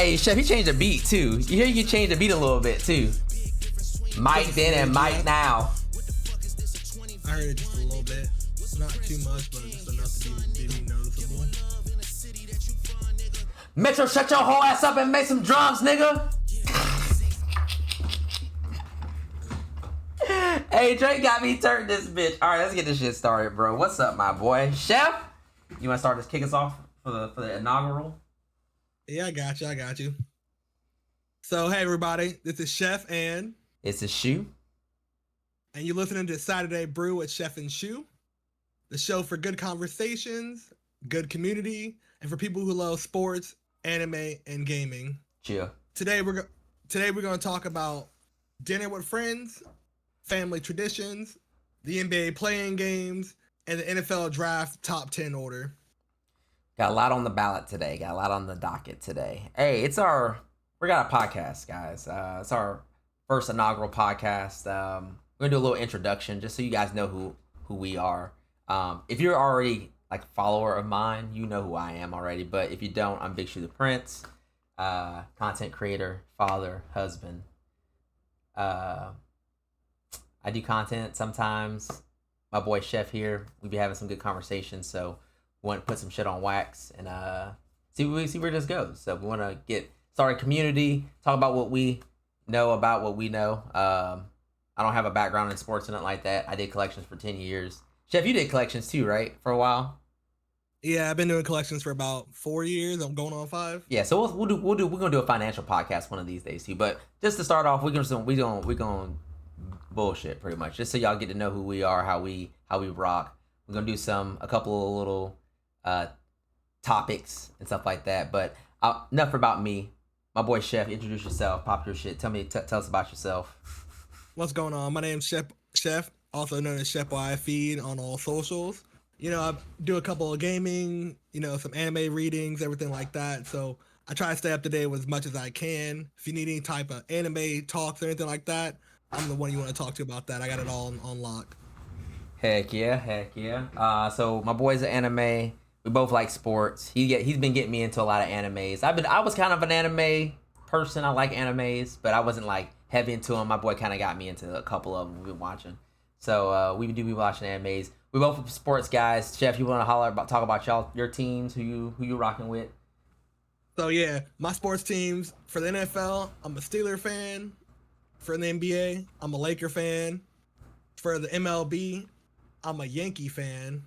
Hey, Chef, he changed the beat too. You hear you changed the beat a little bit too. Mike then and Mike now. I heard it just a little bit. Not too much, but just enough to be noticeable. Metro, shut your whole ass up and make some drums, nigga. Hey, Drake got me turned this bitch. All right, let's get this shit started, bro. What's up, my boy? Chef, you want to start this, kick us off for the inaugural? Yeah, I got you. So, hey, everybody. This is Chef and... It's a shoe. And you're listening to Saturday Brew with Chef and Shoe, the show for good conversations, good community, and for people who love sports, anime, and gaming. Chill. Today we're going to talk about dinner with friends, family traditions, the NBA playing games, and the NFL draft top 10 order. Got a lot on the ballot today. Got a lot on the docket today. Hey, we got a podcast, guys. It's our first inaugural podcast. We're gonna do a little introduction just so you guys know who we are. If you're already like a follower of mine, you know who I am already. But if you don't, I'm Big Shoe the Prince, content creator, father, husband. I do content sometimes. My boy Chef here. We be having some good conversations, so we want to put some shit on wax and see where this goes. So we want to start a community, talk about what we know about what we know. I don't have a background in sports or nothing like that. I did collections for 10 years. Chef, you did collections too, right? For a while? Yeah, I've been doing collections for about 4 years. I'm going on 5. Yeah, so we're gonna do a financial podcast one of these days too. But just to start off, we're gonna bullshit pretty much, just so y'all get to know who we are, how we rock. We're gonna do a couple of little topics and stuff like that. But enough about me. My boy Chef, introduce yourself, pop your shit. Tell us about yourself. What's going on? My name's Chef, also known as Chef Y Feed on all socials. You know, I do a couple of gaming, some anime readings, everything like that. So I try to stay up to date with as much as I can. If you need any type of anime talks or anything like that, I'm the one you want to talk to about that. I got it all on lock. Heck yeah. So my boy's an anime. We both like sports. He's been getting me into a lot of animes. I was kind of an anime person. I like animes, but I wasn't like heavy into them. My boy kind of got me into a couple of them we've been watching. So we do be watching animes. We both sports guys. Chef, you want to talk about your teams, who you rocking with? So yeah, my sports teams for the NFL, I'm a Steeler fan. For the NBA, I'm a Laker fan. For the MLB, I'm a Yankee fan.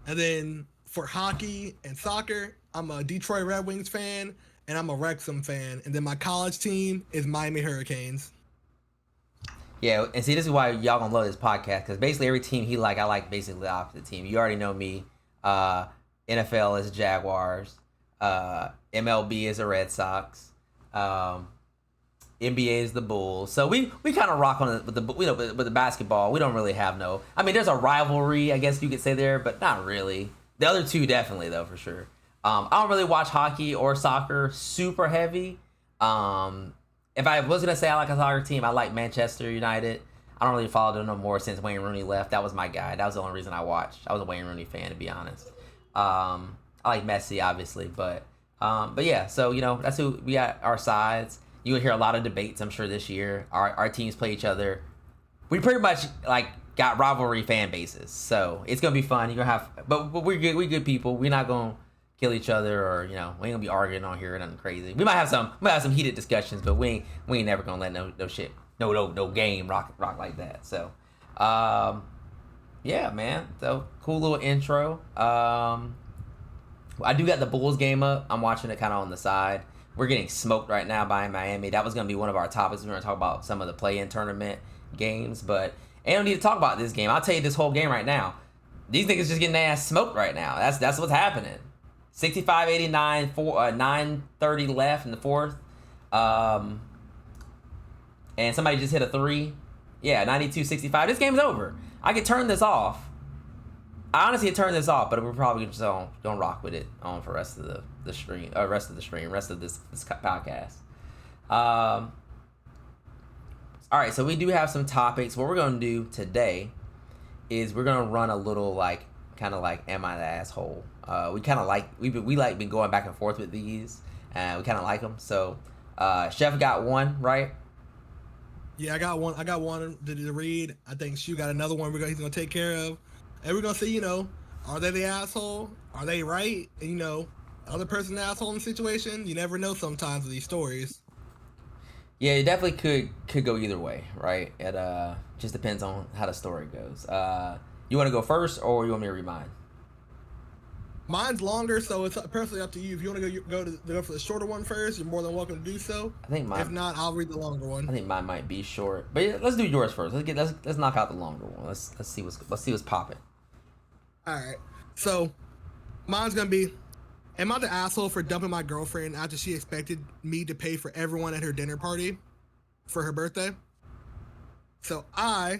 And then for hockey and soccer, I'm a Detroit Red Wings fan, and I'm a Wrexham fan. And then my college team is Miami Hurricanes. Yeah, and see, this is why y'all gonna love this podcast, because basically every team I like basically the opposite team. You already know me. NFL is Jaguars. MLB is the Red Sox. NBA is the Bulls. So we kind of rock on with the basketball. We don't really have there's a rivalry, I guess you could say there, but not really. The other two definitely though, for sure. I don't really watch hockey or soccer super heavy. If I was gonna say I like a soccer team, I like Manchester United. I don't really follow them no more since Wayne Rooney left. That was my guy. That was the only reason I watched. I was a Wayne Rooney fan, to be honest. I like Messi, obviously, but yeah. So that's who we got. Our sides. You will hear a lot of debates, I'm sure, this year. Our teams play each other. We pretty much got rivalry fan bases, so it's gonna be fun. You're gonna have, but we're good. We're good people. We're not gonna kill each other, or we ain't gonna be arguing on here or nothing crazy. We might have some heated discussions, but we ain't never gonna let no shit, no game rock like that. So, yeah, man. So cool little intro. I do got the Bulls game up. I'm watching it kind of on the side. We're getting smoked right now by Miami. That was going to be one of our topics. We're going to talk about some of the play-in tournament games, but I don't need to talk about this game. I'll tell you this whole game right now. These niggas just getting their ass smoked right now. That's what's happening. 65-89, 9:30 left in the fourth. And somebody just hit a 3. Yeah, 92-65. This game's over. I could turn this off. I honestly could turn this off, but we're probably just don't rock with it on for rest of the stream, rest of this podcast. All right, so we do have some topics. What we're gonna do today is we're gonna run a little kind of like am I the asshole? We kind of like we like been going back and forth with these. and we kind of like him. So, Chef got one right. Yeah, I got one. I got one to read. I think Shu got another one. He's gonna take care of, and we're gonna see. Are they the asshole? Are they right? And other person the asshole in the situation. You never know sometimes with these stories. Yeah, it definitely could go either way, right? It just depends on how the story goes. You want to go first, or you want me to read mine? Mine's longer, so it's personally up to you. If you want to go for the shorter one first, you're more than welcome to do so. I think mine. If not, I'll read the longer one. I think mine might be short, but yeah, let's do yours first. Let's knock out the longer one. Let's see what's popping. All right. So, mine's gonna be: am I the asshole for dumping my girlfriend after she expected me to pay for everyone at her dinner party for her birthday? So I,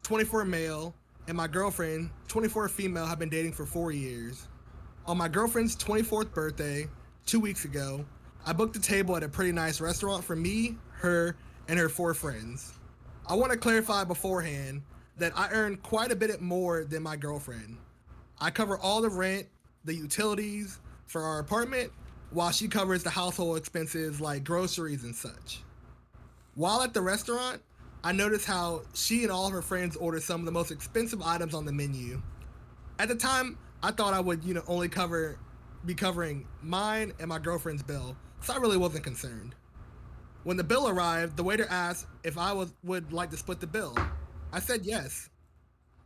24 male, and my girlfriend, 24 female, have been dating for 4 years. On my girlfriend's 24th birthday, 2 weeks ago, I booked a table at a pretty nice restaurant for me, her, and her 4 friends. I want to clarify beforehand that I earn quite a bit more than my girlfriend. I cover all the rent, the utilities for our apartment, while she covers the household expenses like groceries and such. While at the restaurant, I noticed how she and all of her friends ordered some of the most expensive items on the menu. At the time, I thought I would, only be covering mine and my girlfriend's bill, so I really wasn't concerned. When the bill arrived, the waiter asked if I would like to split the bill. I said yes.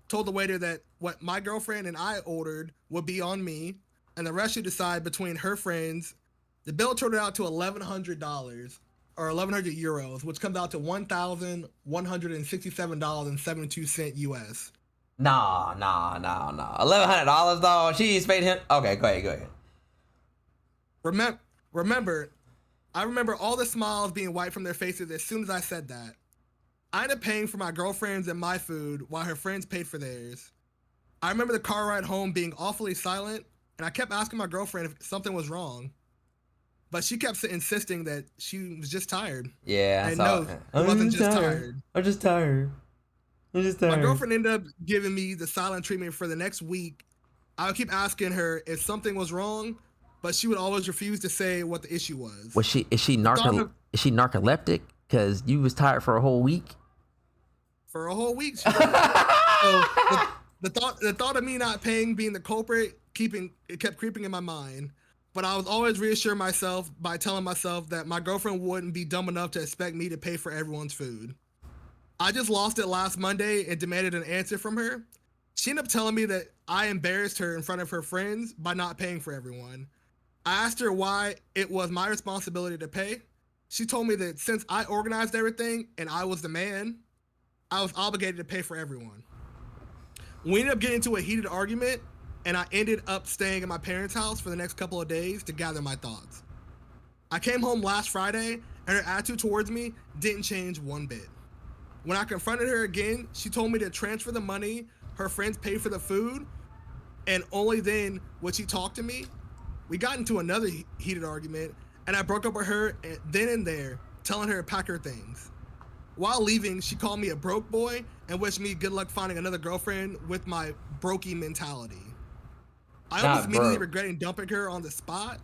Told the waiter that what my girlfriend and I ordered would be on me, and the rest should decide between her friends. The bill turned out to $1,100 or 1,100 euros, which comes out to $1,167.72 US. Nah. $1,100 though. She's paid him. Okay, go ahead. Remember, I remember all the smiles being wiped from their faces as soon as I said that. I ended up paying for my girlfriend's and my food while her friends paid for theirs. I remember the car ride home being awfully silent, and I kept asking my girlfriend if something was wrong. But she kept insisting that she was just tired. Yeah, and no, it wasn't just tired. I'm just tired. My girlfriend ended up giving me the silent treatment for the next week. I would keep asking her if something was wrong, but she would always refuse to say what the issue was. Is she narcoleptic? Because you was tired for a whole week. For a whole week. So the thought of me not paying being the culprit it kept creeping in my mind. But I was always reassuring myself by telling myself that my girlfriend wouldn't be dumb enough to expect me to pay for everyone's food. I just lost it last Monday and demanded an answer from her. She ended up telling me that I embarrassed her in front of her friends by not paying for everyone. I asked her why it was my responsibility to pay. She told me that since I organized everything and I was the man, I was obligated to pay for everyone. We ended up getting into a heated argument, and I ended up staying at my parents' house for the next couple of days to gather my thoughts. I came home last Friday, and her attitude towards me didn't change one bit. When I confronted her again, she told me to transfer the money her friends paid for the food, and only then would she talk to me. We got into another heated argument, and I broke up with her then and there, telling her to pack her things. While leaving, she called me a broke boy and wished me good luck finding another girlfriend with my brokey mentality. I was immediately regretting dumping her on the spot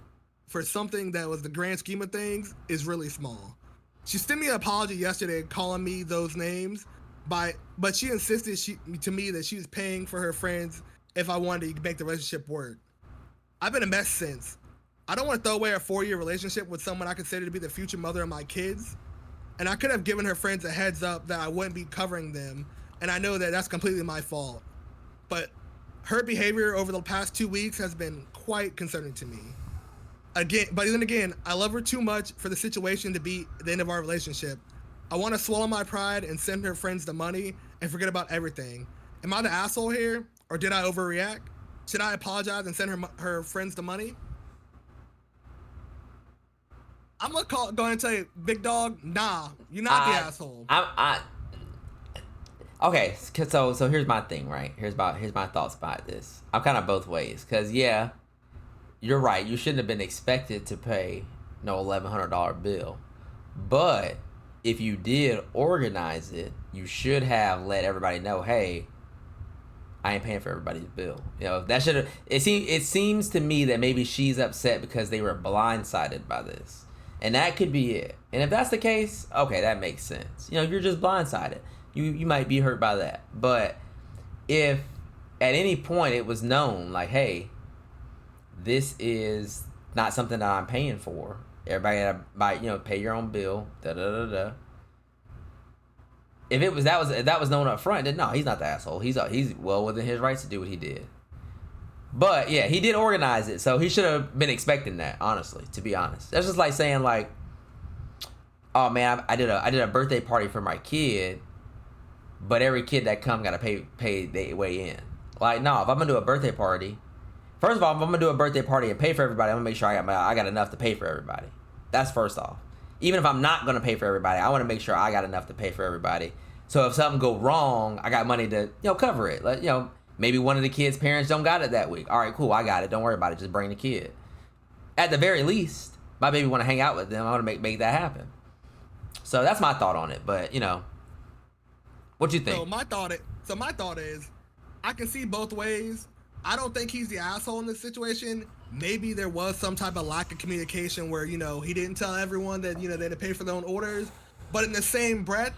for something that was the grand scheme of things is really small. She sent me an apology yesterday calling me those names, but she insisted to me that she was paying for her friends if I wanted to make the relationship work. I've been a mess since. I don't want to throw away a 4-year relationship with someone I consider to be the future mother of my kids, and I could have given her friends a heads up that I wouldn't be covering them, and I know that that's completely my fault. But her behavior over the past 2 weeks has been quite concerning to me. But then again, I love her too much for the situation to be the end of our relationship. I want to swallow my pride and send her friends the money and forget about everything. Am I the asshole here, or did I overreact? Should I apologize and send her friends the money? I'm gonna go ahead and tell you, big dog, nah, you're not the asshole. Okay, so here's my thing, right? Here's my thoughts about this. I'm kind of both ways, cause yeah, you're right. You shouldn't have been expected to pay no $1,100 bill, but if you did organize it, you should have let everybody know, hey, I ain't paying for everybody's bill. You know, that should have. It seems to me that maybe she's upset because they were blindsided by this, and that could be it. And if that's the case, okay, that makes sense. You know, you're just blindsided. You might be hurt by that. But if at any point it was known, like, hey, this is not something that I'm paying for. Everybody gotta buy, pay your own bill. Da da da da. If that was known up front, then no, he's not the asshole. He's well within his rights to do what he did. But yeah, he did organize it, so he should have been expecting that. Honestly, to be honest, that's just like saying like, oh man, I did a birthday party for my kid, but every kid that come gotta pay their way in. Like, no, if I'm gonna do a birthday party, first of all, if I'm gonna do a birthday party and pay for everybody, I'm gonna make sure I got enough to pay for everybody. That's first off. Even if I'm not gonna pay for everybody, I want to make sure I got enough to pay for everybody. So if something go wrong, I got money to cover it. Like, maybe one of the kids' parents don't got it that week. All right, cool, I got it. Don't worry about it. Just bring the kid. At the very least, my baby want to hang out with them. I want to make that happen. So that's my thought on it. But what you think? So my thought is, I can see both ways. I don't think he's the asshole in this situation. Maybe there was some type of lack of communication where, he didn't tell everyone that, they had to pay for their own orders. But in the same breath,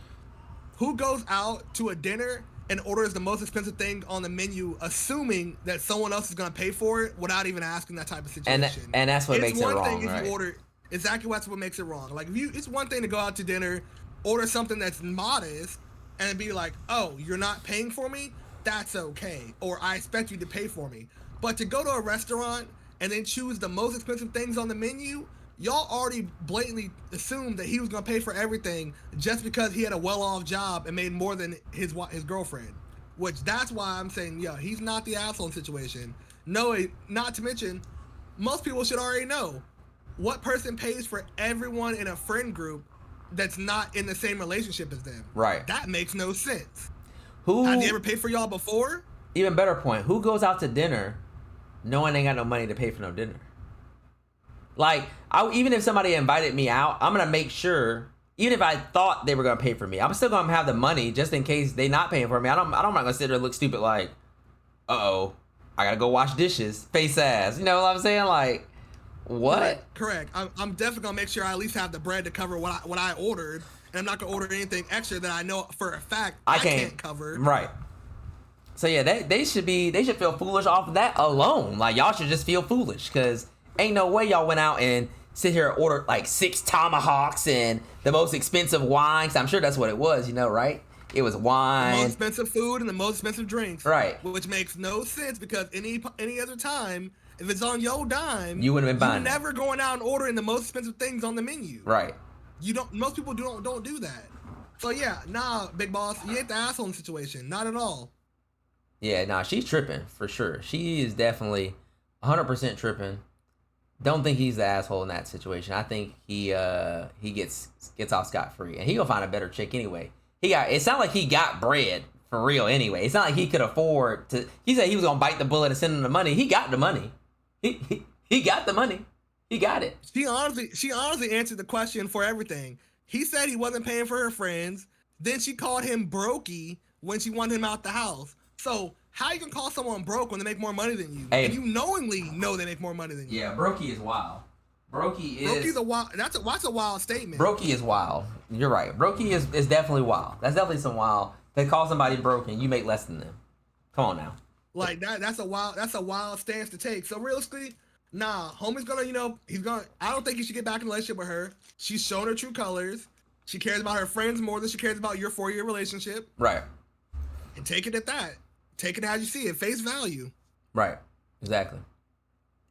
who goes out to a dinner and orders the most expensive thing on the menu, assuming that someone else is going to pay for it without even asking that type of situation? And that's what makes it wrong, right? It's one thing if you order, exactly that's what makes it wrong. Like, it's one thing to go out to dinner, order something that's modest, and be like, oh, you're not paying for me? That's okay. Or I expect you to pay for me. But to go to a restaurant and then choose the most expensive things on the menu, y'all already blatantly assumed that he was going to pay for everything just because he had a well-off job and made more than his girlfriend. Which, that's why I'm saying, he's not the asshole situation. No, not to mention, most people should already know what person pays for everyone in a friend group that's not in the same relationship as them. Right. That makes no sense. Who have they ever paid for y'all before? Even better point. Who goes out to dinner knowing they ain't got no money to pay for no dinner? Like, even if somebody invited me out, I'm gonna make sure. Even if I thought they were gonna pay for me, I'm still gonna have the money just in case they not paying for me. I'm not gonna sit there and look stupid like, uh-oh, I gotta go wash dishes, face ass. You know what I'm saying? Like, what? Correct. I'm definitely gonna make sure I at least have the bread to cover what I ordered. And I'm not gonna order anything extra that I know for a fact I can't cover. Right. So yeah, they should feel foolish off of that alone. Like, y'all should just feel foolish because ain't no way y'all went out and sit here and ordered like 6 tomahawks and the most expensive wines. I'm sure that's what it was, right? It was wine, the most expensive food, and the most expensive drinks. Right. Which makes no sense because any other time, if it's on your dime, you wouldn't have been buying. You're never going out and ordering the most expensive things on the menu. Right. Most people don't do that. So yeah, nah, big boss, you ain't the asshole in the situation. Not at all. Yeah, nah, she's tripping for sure. She is definitely 100% tripping. Don't think he's the asshole in that situation. I think he gets off scot-free, and he gonna find a better chick anyway. It sounded like he got bread for real anyway. It's not like he could afford to. He said he was gonna bite the bullet and send him the money. He got the money. He got the money. He got it. She honestly answered the question for everything. He said he wasn't paying for her friends. Then she called him brokey when she wanted him out the house. So how you gonna call someone broke when they make more money than you? Hey, and you knowingly know they make more money than you. Yeah, brokey is wild. Brokey's a wild. That's a wild statement. Brokey is wild. You're right. Brokey is definitely wild. That's definitely some wild. They call somebody broke and you make less than them. Come on now. Like that's a wild stance to take. So realistically, nah, homie's gonna, I don't think he should get back in a relationship with her. She's shown her true colors. She cares about her friends more than she cares about your 4-year relationship. Right. And take it at that. Take it as you see it, face value. Right. Exactly.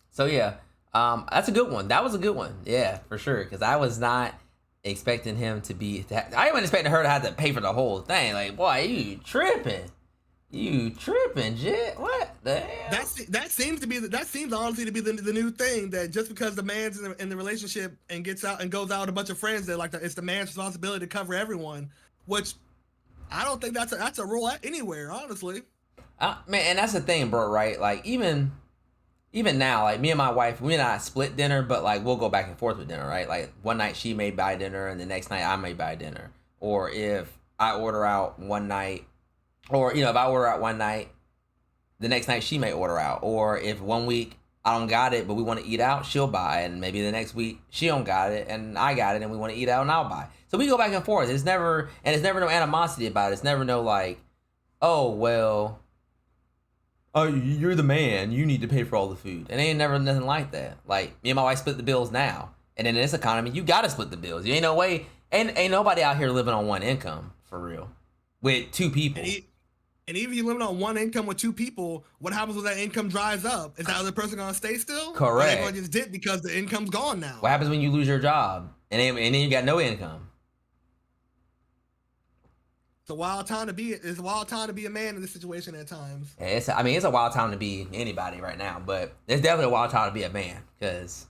So yeah, that's a good one. That was a good one. Yeah, for sure. Because I was not expecting him to be. I wasn't expecting her to have to pay for the whole thing. Like, boy, you tripping. You tripping, Jet? What the hell? That seems honestly to be the new thing, that just because the man's in the relationship and gets out and goes out with a bunch of friends, that it's the man's responsibility to cover everyone. Which I don't think that's a rule anywhere, honestly. Man, and that's the thing, bro. Right? Like even now, like me and my wife, we not split dinner, but like we'll go back and forth with dinner, right? Like one night she may buy dinner, and the next night I may buy dinner. Or if I order out one night. Or, if I order out one night the next night she may order out. Or if one week I don't got it, but we want to eat out, she'll buy it. And maybe the next week she don't got it and I got it and we want to eat out and I'll buy. So we go back and forth. It's never no animosity about it. It's never no like, oh, well, oh, you're the man. You need to pay for all the food. It ain't never nothing like that. Like, me and my wife split the bills now. And in this economy, you got to split the bills. You ain't no way. Ain't nobody out here living on one income, for real, with two people. And even if you're living on one income with two people, what happens when that income dries up? Is that other person going to stay still? Correct. Or are they going to just dip because the income's gone now? What happens when you lose your job and then you got no income? It's a wild time to be. It's a wild time to be a man in this situation at times. Yeah, it's a wild time to be anybody right now, but it's definitely a wild time to be a man because,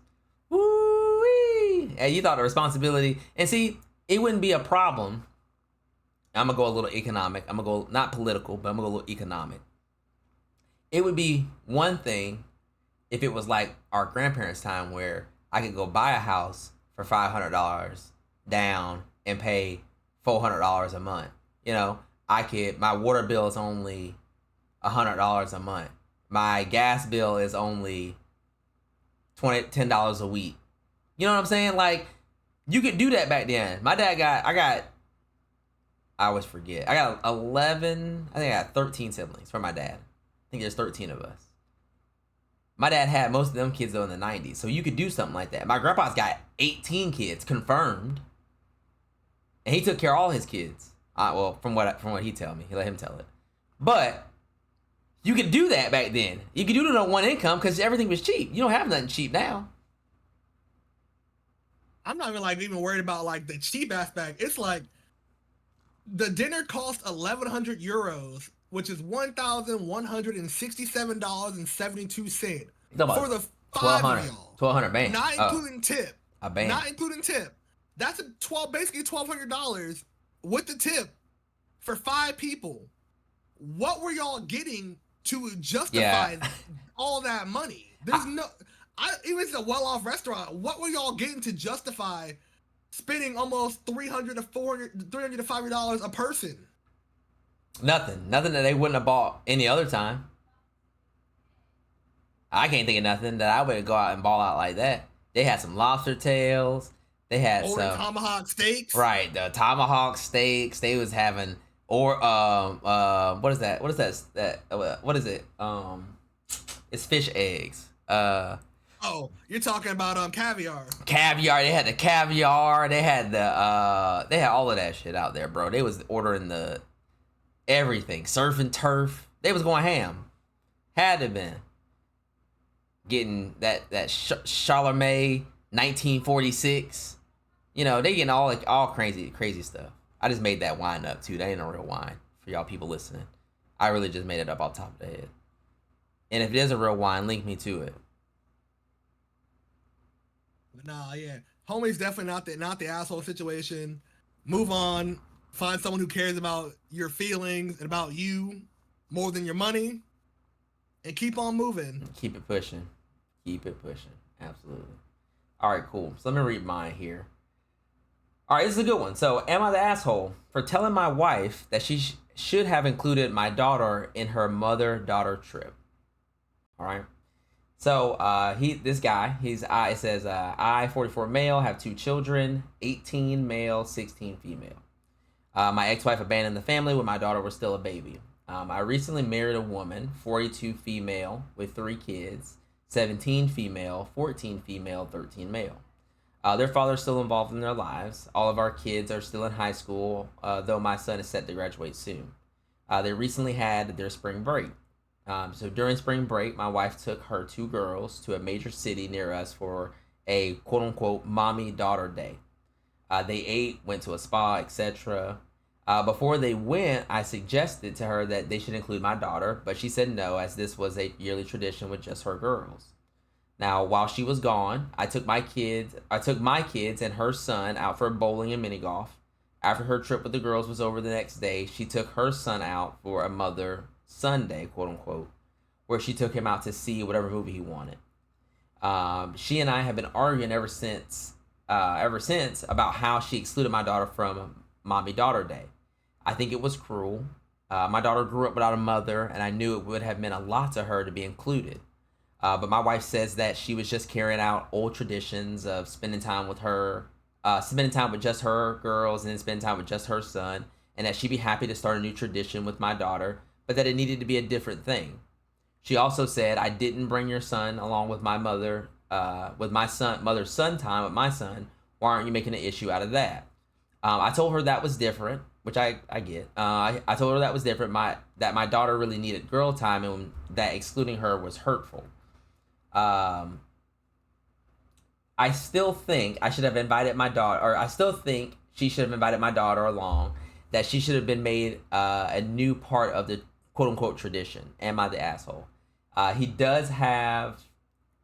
woo-wee, hey, you thought the responsibility, and see, it wouldn't be a problem. I'm gonna go a little economic. I'm gonna go not political, but I'm gonna go a little economic. It would be one thing if it was like our grandparents' time where I could go buy a house for $500 down and pay $400 a month. You know, my water bill is only $100 a month. My gas bill is only $10 a week. You know what I'm saying? Like, you could do that back then. My dad I always forget. I got 11, I think I got 13 siblings from my dad. I think there's 13 of us. My dad had most of them kids though in the 90s. So you could do something like that. My grandpa's got 18 kids confirmed. And he took care of all his kids. Well, from what he tell me, he let him tell it. But you could do that back then. You could do it on one income because everything was cheap. You don't have nothing cheap now. I'm not even worried about like the cheap aspect. It's like the dinner cost 1,100 euros, which is $1,167.72 for the five of y'all. 1,200 band. Not including tip. A band. Not including tip. That's basically $1,200 with the tip for 5 people. What were y'all getting to justify all that money? There's even if it's a well-off restaurant, what were y'all getting to justify spending almost $300 to $500 a person? Nothing that they wouldn't have bought any other time. I can't think of nothing that I would go out and ball out like that. They had some lobster tails. They had some tomahawk steaks. Right, the tomahawk steaks. They was having what is that? What is that? What is it? It's fish eggs. Oh, you're talking about caviar. Caviar. They had the caviar. They had they had all of that shit out there, bro. They was ordering the everything. Surf and turf. They was going ham. Had to been getting that Charlemagne 1946. You know, they getting all crazy stuff. I just made that wine up too. That ain't a real wine for y'all people listening. I really just made it up off the top of the head. And if it is a real wine, link me to it. Nah, yeah. Homie's definitely not the asshole situation. Move on. Find someone who cares about your feelings and about you more than your money. And keep on moving. Keep it pushing. Absolutely. All right, cool. So let me read mine here. All right, this is a good one. So, am I the asshole for telling my wife that she should have included my daughter in her mother-daughter trip? All right. So, it says, I, 44 male, have 2 children, 18 male, 16 female. My ex-wife abandoned the family when my daughter was still a baby. I recently married a woman, 42 female, with 3 kids, 17 female, 14 female, 13 male. Their father's still involved in their lives. All of our kids are still in high school, though my son is set to graduate soon. They recently had their spring break. So during spring break, my wife took her 2 girls to a major city near us for a quote-unquote mommy-daughter day. They ate, went to a spa, etc. Before they went, I suggested to her that they should include my daughter, but she said no, as this was a yearly tradition with just her girls. Now, while she was gone, I took my kids and her son out for bowling and mini golf. After her trip with the girls was over the next day, she took her son out for a mother Sunday, quote unquote, where she took him out to see whatever movie he wanted. She and I have been arguing ever since about how she excluded my daughter from Mommy Daughter Day. I think it was cruel. My daughter grew up without a mother, and I knew it would have meant a lot to her to be included. But my wife says that she was just carrying out old traditions of spending time with her, spending time with just her girls, and then spending time with just her son, and that she'd be happy to start a new tradition with my daughter, but that it needed to be a different thing. She also said, "I didn't bring your son along with my mother, with my son, mother's son time with my son. Why aren't you making an issue out of that?" I told her that was different, which I get. I told her that was different. That my daughter really needed girl time, and that excluding her was hurtful. Um, I still think I should have invited my daughter, or I still think she should have invited my daughter along. That she should have been made a new part of the quote unquote tradition. Am I the asshole? He does have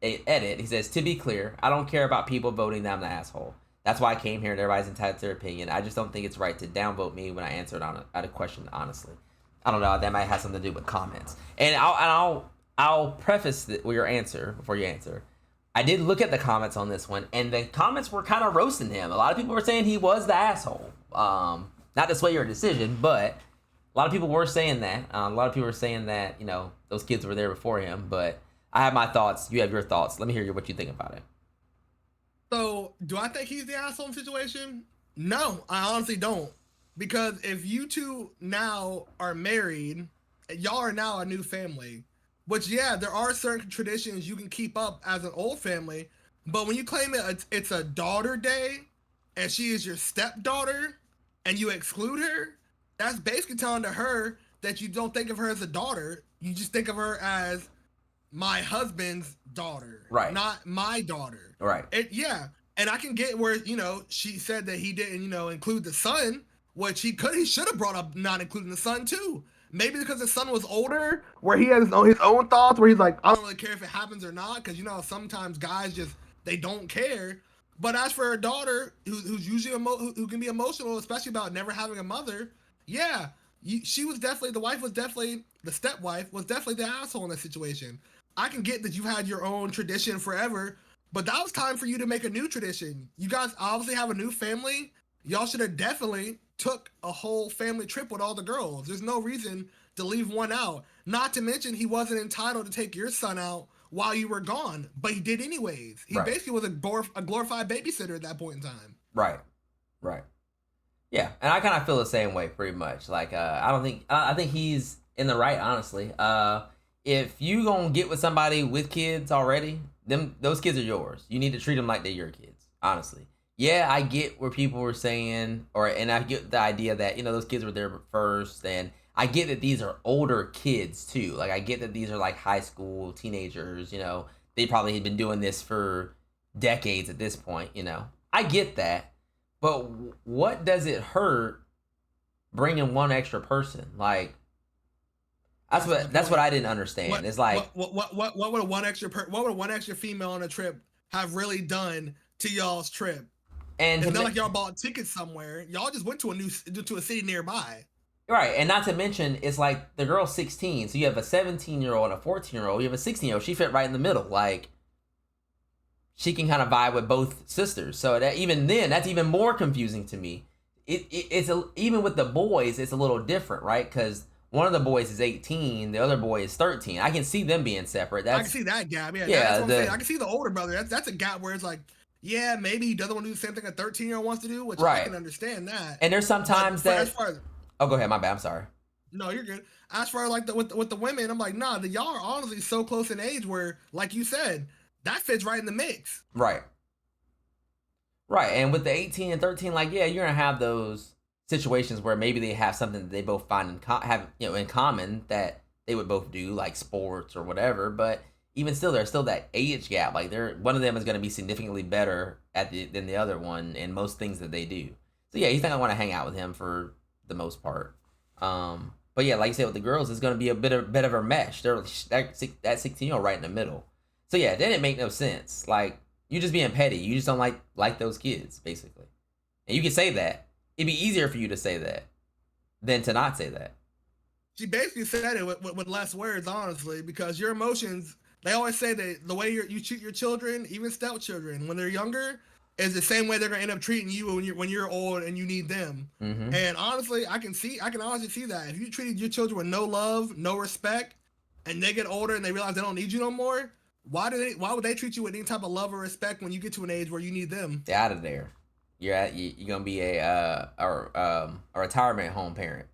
a edit. He says, "To be clear, I don't care about people voting that I'm the asshole. That's why I came here, and everybody's entitled to their opinion. I just don't think it's right to downvote me when I answered on a question honestly." I don't know. That might have something to do with comments. And I'll preface with your answer before you answer. I did look at the comments on this one, and the comments were kind of roasting him. A lot of people were saying he was the asshole. Not to sway your decision, but a lot of people were saying that. A lot of people were saying that, those kids were there before him. But I have my thoughts. You have your thoughts. Let me hear what you think about it. So, do I think he's the asshole in the situation? No, I honestly don't. Because if you two now are married, y'all are now a new family. Which, yeah, there are certain traditions you can keep up as an old family. But when you claim it's a daughter day and she is your stepdaughter and you exclude her, that's basically telling to her that you don't think of her as a daughter. You just think of her as my husband's daughter, Right. not my daughter. Right. Yeah. And I can get where, she said that he didn't, include the son, which he should have brought up not including the son too. Maybe because the son was older, where he has his own thoughts, where he's like, I don't really care if it happens or not, because sometimes guys they don't care. But as for a daughter who's usually who can be emotional, especially about never having a mother, yeah, she was definitely the stepwife was definitely the asshole in this situation. I can get that you've had your own tradition forever, but that was time for you to make a new tradition. You guys obviously have a new family. Y'all should have definitely took a whole family trip with all the girls. There's no reason to leave one out. Not to mention he wasn't entitled to take your son out while you were gone, but he did anyways. He basically was a glorified babysitter at that point in time. Right. Yeah, and I kind of feel the same way, pretty much. Like, I think he's in the right, honestly. If you gonna get with somebody with kids already, those kids are yours. You need to treat them like they're your kids, honestly. Yeah, I get where people were saying, and I get the idea that those kids were there first, and I get that these are older kids too. Like, I get that these are like high school teenagers. They probably had been doing this for decades at this point. I get that, but what does it hurt bringing one extra person? Like, that's what I didn't understand. It's like, what would one extra female on a trip have really done to y'all's trip? And it's not like y'all bought tickets somewhere. Y'all just went to a city nearby. Right, and not to mention, it's like the girl's 16, so you have a 17-year-old and a 14-year-old. You have a 16-year-old. She fit right in the middle. Like, she can kind of vibe with both sisters. So that even then, that's even more confusing to me. Even with the boys, it's a little different, right? Because one of the boys is 18, the other boy is 13. I can see them being separate. I can see that gap. Yeah, that's what I'm saying. I can see the older brother. That's a gap where it's like, yeah, maybe he doesn't want to do the same thing a 13-year-old wants to do, which I can understand that. And there's sometimes oh, go ahead. My bad. I'm sorry. No, you're good. As far as like with the women, I'm like, nah, y'all are honestly so close in age where, like you said, that fits right in the mix. Right. And with the 18 and 13, like, yeah, you're gonna have those situations where maybe they have something that they both find in common that they would both do, like sports or whatever. But even still, there's still that age gap. Like, one of them is going to be significantly better than the other one in most things that they do. So yeah, he's not gonna want to hang out with him for the most part. But yeah, like you said, with the girls, it's going to be a bit of a mesh. They're that 16-year-old right in the middle. So yeah, that didn't make no sense. Like, you just being petty. You just don't like those kids, basically. And you can say that. It'd be easier for you to say that than to not say that. She basically said it with less words, honestly, because your emotions. They always say that the way you treat your children, even stepchildren, when they're younger, is the same way they're gonna end up treating you when you're old and you need them. Mm-hmm. And honestly, I can honestly see that if you treated your children with no love, no respect, and they get older and they realize they don't need you no more, why would they treat you with any type of love or respect when you get to an age where you need them? They're out of there. You're gonna be a retirement home parent,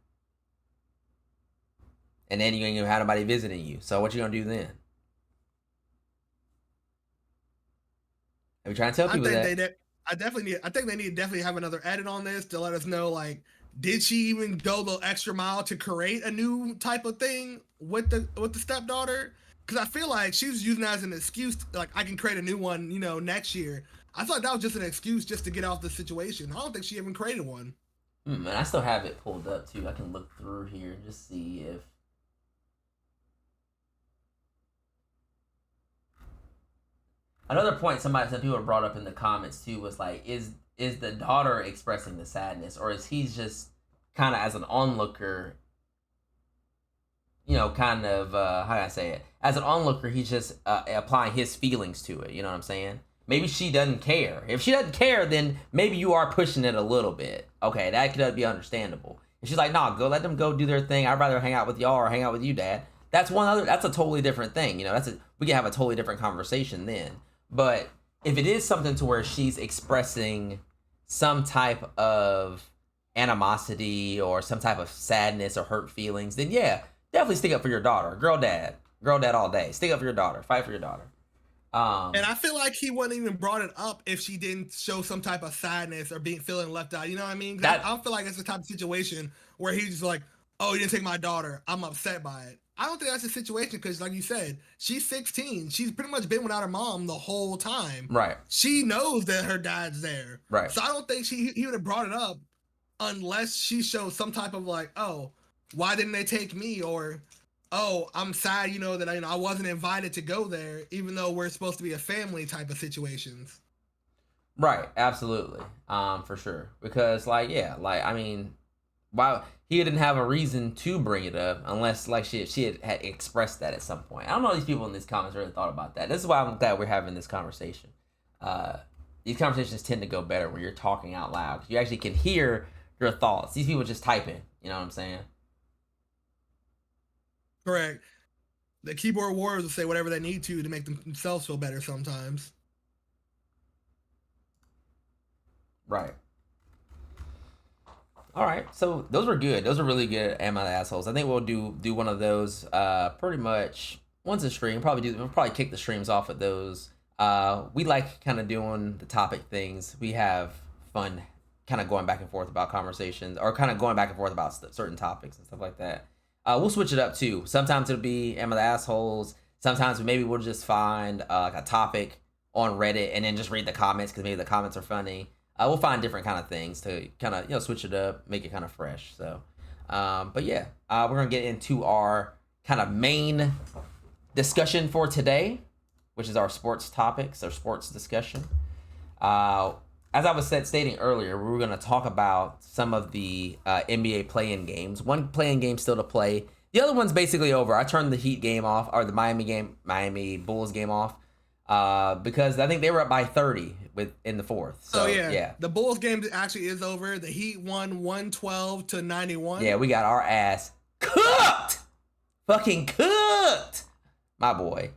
and then you ain't gonna have nobody visiting you. So what you gonna do then? Are we trying to tell I people think that? I think they need to definitely have another edit on this to let us know, like, did she even go the extra mile to create a new type of thing with the stepdaughter? Because I feel like she was using that as an excuse, like, I can create a new one, next year. I thought that was just an excuse just to get off the situation. I don't think she even created one. And I still have it pulled up too. I can look through here and just see if. Another point some people brought up in the comments too was like, is the daughter expressing the sadness, or is he just kind of as an onlooker, kind of how do I say it? As an onlooker, he's just applying his feelings to it. You know what I'm saying? Maybe she doesn't care. If she doesn't care, then maybe you are pushing it a little bit. Okay, that could be understandable. If she's like, nah, go let them go do their thing. I'd rather hang out with y'all or hang out with you, Dad. That's a totally different thing. We can have a totally different conversation then. But if it is something to where she's expressing some type of animosity or some type of sadness or hurt feelings, then yeah, definitely stick up for your daughter. Girl dad all day. Stick up for your daughter. Fight for your daughter. And I feel like he wouldn't even brought it up if she didn't show some type of sadness or feeling left out. You know what I mean? I don't feel like it's the type of situation where he's just like, "Oh, you didn't take my daughter. I'm upset by it." I don't think that's the situation because, like you said, she's 16. She's pretty much been without her mom the whole time. Right. She knows that her dad's there. Right. So I don't think he would have brought it up unless she showed some type of like, "Oh, why didn't they take me?" Or, "Oh, I'm sad, that I wasn't invited to go there, even though we're supposed to be a family," type of situations. Right, absolutely, for sure. Because, why he didn't have a reason to bring it up unless, like, she had expressed that at some point. I don't know if these people in these comments really thought about that. This is why I'm glad we're having this conversation. These conversations tend to go better when you're talking out loud. 'Cause you actually can hear your thoughts. These people just typing. You know what I'm saying? Correct. The keyboard warriors will say whatever they need to make themselves feel better sometimes. Right. All right. So those were good. Those are really good. Am I the assholes? I think we'll do one of those pretty much once a stream. We'll probably kick the streams off at those. We like kind of doing the topic things. We have fun kind of going back and forth about conversations or kind of going back and forth about certain topics and stuff like that. We'll switch it up too. Sometimes it'll be Am I the assholes? Sometimes maybe we'll just find like a topic on Reddit and then just read the comments because maybe the comments are funny. We'll find different kind of things to kind of switch it up, make it kind of fresh. So, but yeah, we're gonna get into our kind of main discussion for today, which is our sports topics, our sports discussion. As I was stating earlier, we were gonna talk about some of the NBA play-in games. One play-in game still to play. The other one's basically over. I turned the Heat game off, or the Miami Bulls game off. Because I think they were up by 30 in the fourth. So yeah. The Bulls game actually is over. The Heat won 112-91. Yeah, we got our ass cooked, fucking cooked, my boy.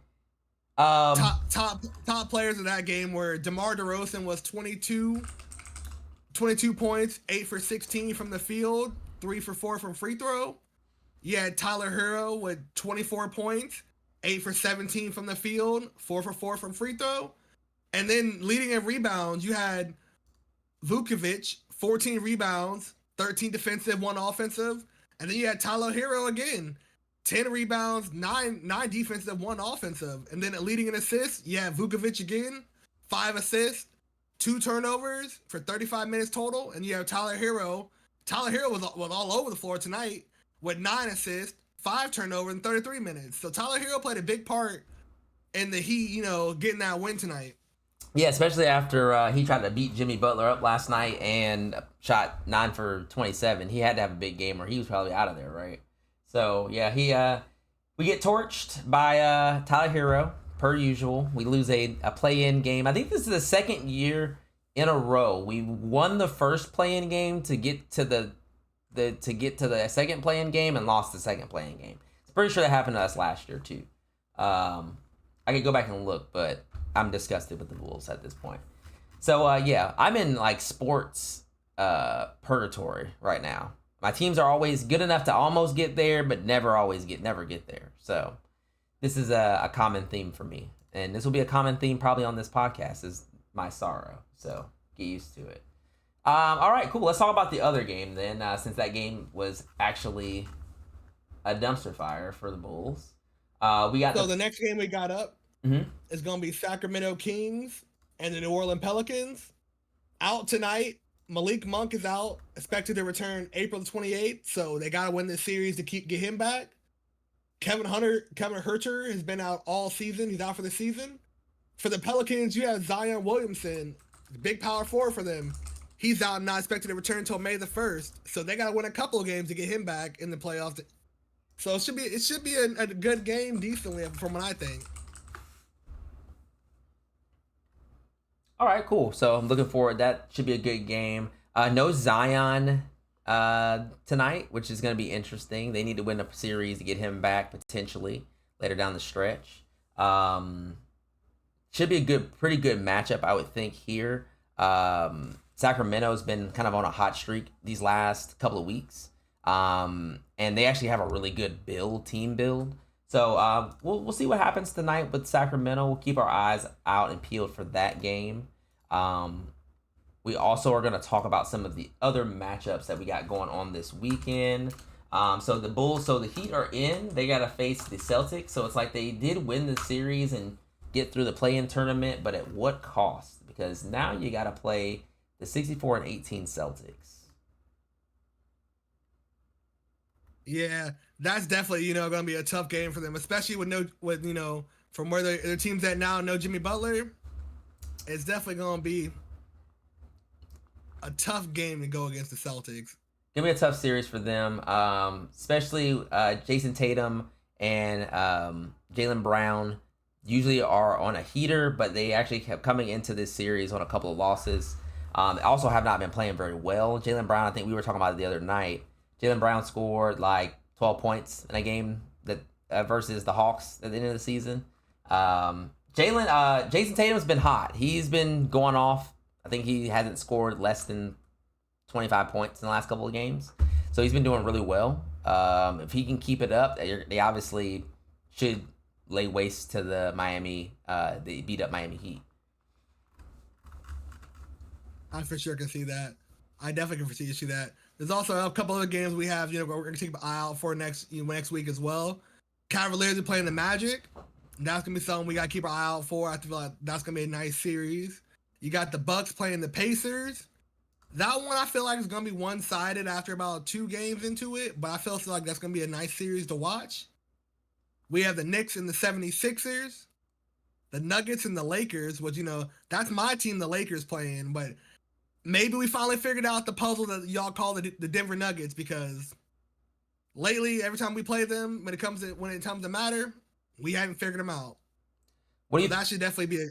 Top players of that game were DeMar DeRozan was 22 points, 8 for 16 from the field, 3 for 4 from free throw. You had Tyler Hero with 24 points. 8 for 17 from the field, 4 for 4 from free throw. And then leading in rebounds, you had Vukovic, 14 rebounds, 13 defensive, 1 offensive. And then you had Tyler Hero again, 10 rebounds, 9 defensive, 1 offensive. And then leading in assists, you had Vukovic again, 5 assists, 2 turnovers for 35 minutes total. And you have Tyler Hero. Tyler Hero was all over the floor tonight with 9 assists, 5 turnovers in 33 minutes. So Tyler Hero played a big part in the Heat, getting that win tonight. Yeah, especially after he tried to beat Jimmy Butler up last night and shot 9 for 27. He had to have a big game or he was probably out of there, right? So, yeah, we get torched by Tyler Hero, per usual. We lose a play-in game. I think this is the second year in a row. We won the first play-in game to get to the second play-in game and lost the second play-in game. I'm pretty sure that happened to us last year too. I could go back and look, but I'm disgusted with the Bulls at this point. So yeah, I'm in like sports purgatory right now. My teams are always good enough to almost get there, but never get there. So this is a common theme for me, and this will be a common theme probably on this podcast is my sorrow. So get used to it. All right, cool. Let's talk about the other game then, since that game was actually a dumpster fire for the Bulls. We got the next game we got up is going to be Sacramento Kings and the New Orleans Pelicans. Out tonight. Malik Monk is out, expected to return April 28th, so they got to win this series to get him back. Kevin Huerter has been out all season. He's out for the season. For the Pelicans, you have Zion Williamson, the big power forward for them. He's out and not expected to return until May the 1st, so they got to win a couple of games to get him back in the playoffs. So it should be a good game, decently, from what I think. All right, cool. So I'm looking forward. That should be a good game. No Zion tonight, which is going to be interesting. They need to win a series to get him back potentially later down the stretch. Should be a pretty good matchup, I would think here. Sacramento's been kind of on a hot streak these last couple of weeks, and they actually have a really good team build. So we'll see what happens tonight with Sacramento. We'll keep our eyes out and peeled for that game. We also are going to talk about some of the other matchups that we got going on this weekend. So the Heat are in. They got to face the Celtics. So it's like they did win the series and get through the play-in tournament, but at what cost? Because now you got to play the 64-18 Celtics. Yeah, that's definitely going to be a tough game for them, especially from where their team's at now. No Jimmy Butler, it's definitely going to be a tough game to go against the Celtics. Gonna be a tough series for them, especially Jason Tatum and Jaylen Brown usually are on a heater, but they actually kept coming into this series on a couple of losses. They also have not been playing very well. Jaylen Brown, I think we were talking about it the other night. Jaylen Brown scored like 12 points in a game that versus the Hawks at the end of the season. Jason Tatum's been hot. He's been going off. I think he hasn't scored less than 25 points in the last couple of games. So he's been doing really well. If he can keep it up, they obviously should lay waste to the beat up Miami Heat. I for sure can see that. I definitely can see that. There's also a couple other games we have, we're going to keep an eye out for next week as well. Cavaliers are playing the Magic. That's going to be something we got to keep our eye out for. I feel like that's going to be a nice series. You got the Bucks playing the Pacers. That one I feel like is going to be one-sided after about 2 games into it, but I feel like that's going to be a nice series to watch. We have the Knicks and the 76ers. The Nuggets and the Lakers, which, that's my team, the Lakers playing, but maybe we finally figured out the puzzle that y'all call the Denver Nuggets, because lately, every time we play them, when it comes to matter, we haven't figured them out. That should definitely be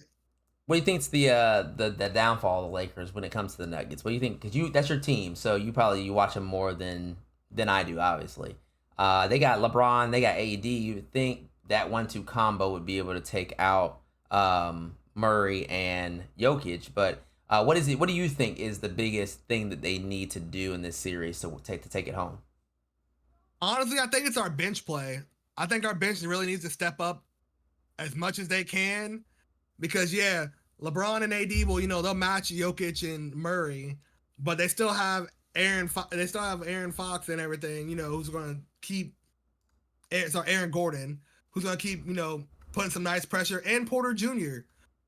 What do you think's the downfall of the Lakers when it comes to the Nuggets? What do you think? Because that's your team, so you watch them more than I do, obviously. They got LeBron, they got AD. You would think that 1-2 combo would be able to take out Murray and Jokic, but what do you think is the biggest thing that they need to do in this series to take it home? Honestly, I think it's our bench play. I think our bench really needs to step up as much as they can, because LeBron and AD will they'll match Jokic and Murray, but they still have Aaron Fox and everything, who's going to keep Aaron Gordon, who's going to keep putting some nice pressure, and Porter Jr.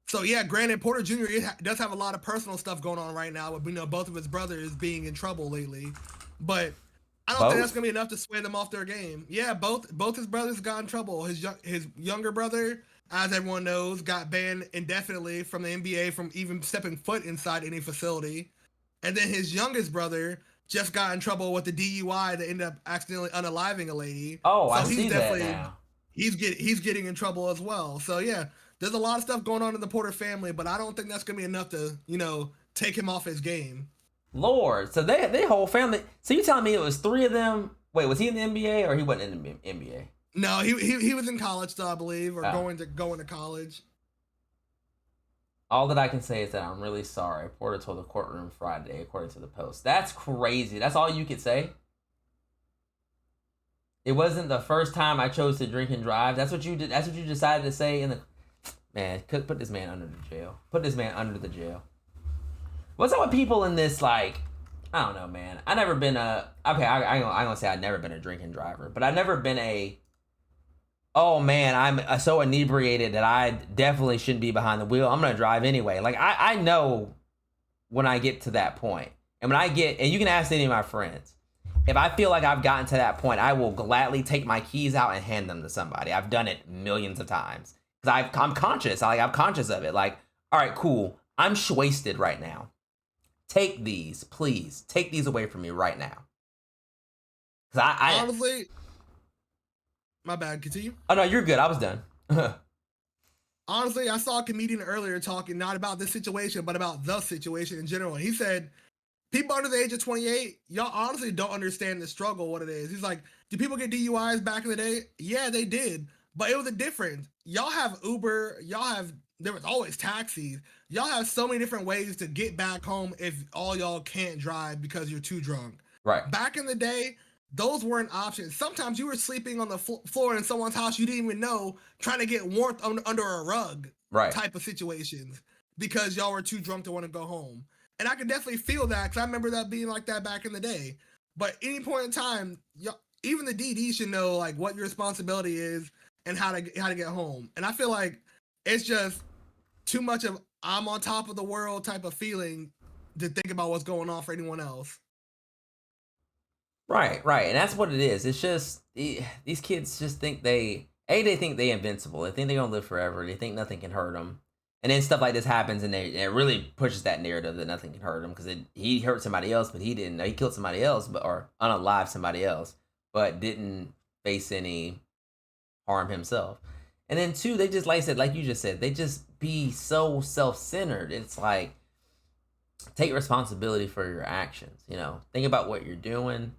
So granted, Porter Jr. does have a lot of personal stuff going on right now with both of his brothers being in trouble lately, but I don't think that's gonna be enough to sway them off their game. Yeah, both his brothers got in trouble. His younger brother, as everyone knows, got banned indefinitely from the NBA from even stepping foot inside any facility, and then his youngest brother just got in trouble with the DUI that ended up accidentally unaliving a lady. Oh, so I see that now. He's getting in trouble as well. So there's a lot of stuff going on in the Porter family, but I don't think that's gonna be enough to take him off his game. Lord, so they whole family. So you telling me it was 3 of them? Wait, was he in the NBA or he wasn't in the NBA? No, he was in college still, I believe, or Oh. going to college. All that I can say is that I'm really sorry. Porter told the courtroom Friday, according to the Post. That's crazy. That's all you could say? It wasn't the first time I chose to drink and drive. That's what you did. That's what you decided to say in the... Man, put this man under the jail. Put this man under the jail. What's up with people in this, like... I don't know, man. I never been a... Okay, I'm gonna say I've never been a drinking driver. But I've never been a... Oh, man, I'm so inebriated that I definitely shouldn't be behind the wheel. I'm going to drive anyway. Like, I know when I get to that point. And when I get... And you can ask any of my friends. If I feel like I've gotten to that point, I will gladly take my keys out and hand them to somebody. I've done it millions of times. Because I'm conscious. I'm conscious of it. Like, all right, cool. I'm wasted right now. Take these, please. Take these away from me right now. Because I honestly... My bad. Continue. Oh, no, you're good. I was done. Honestly, I saw a comedian earlier talking not about this situation, but about the situation in general. He said, people under the age of 28, y'all honestly don't understand the struggle, what it is. He's like, do people get DUIs back in the day? Yeah, they did. But it was a difference. Y'all have Uber. There was always taxis. Y'all have so many different ways to get back home if all y'all can't drive because you're too drunk. Right. Back in the day, those weren't options. Sometimes you were sleeping on the floor in someone's house you didn't even know, trying to get warmth under a rug, right? Type of situations because y'all were too drunk to want to go home. And I can definitely feel that because I remember that being like that back in the day. But any point in time, even the DD should know like what your responsibility is and how to get home. And I feel like it's just too much of I'm on top of the world type of feeling to think about what's going on for anyone else. Right, and that's what it is. It's just these kids just think they think they're invincible. They think they're gonna live forever. They think nothing can hurt them. And then stuff like this happens, and it really pushes that narrative that nothing can hurt him because he hurt somebody else, but he didn't. He killed somebody else, or unalived somebody else, but didn't face any harm himself. And then 2, they just, like I said, like you just said, they just be so self-centered. It's like, take responsibility for your actions. Think about what you're doing.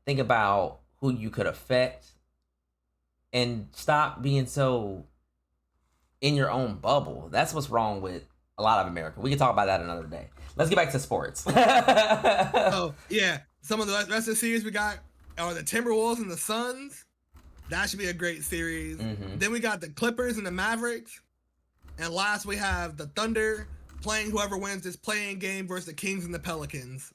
Think about who you could affect, and stop being so in your own bubble. That's what's wrong with a lot of America. We can talk about that another day. Let's get back to sports. Oh, yeah. Some of the rest of the series we got are the Timberwolves and the Suns. That should be a great series. Mm-hmm. Then we got the Clippers and the Mavericks. And last we have the Thunder playing whoever wins this playing game versus the Kings and the Pelicans.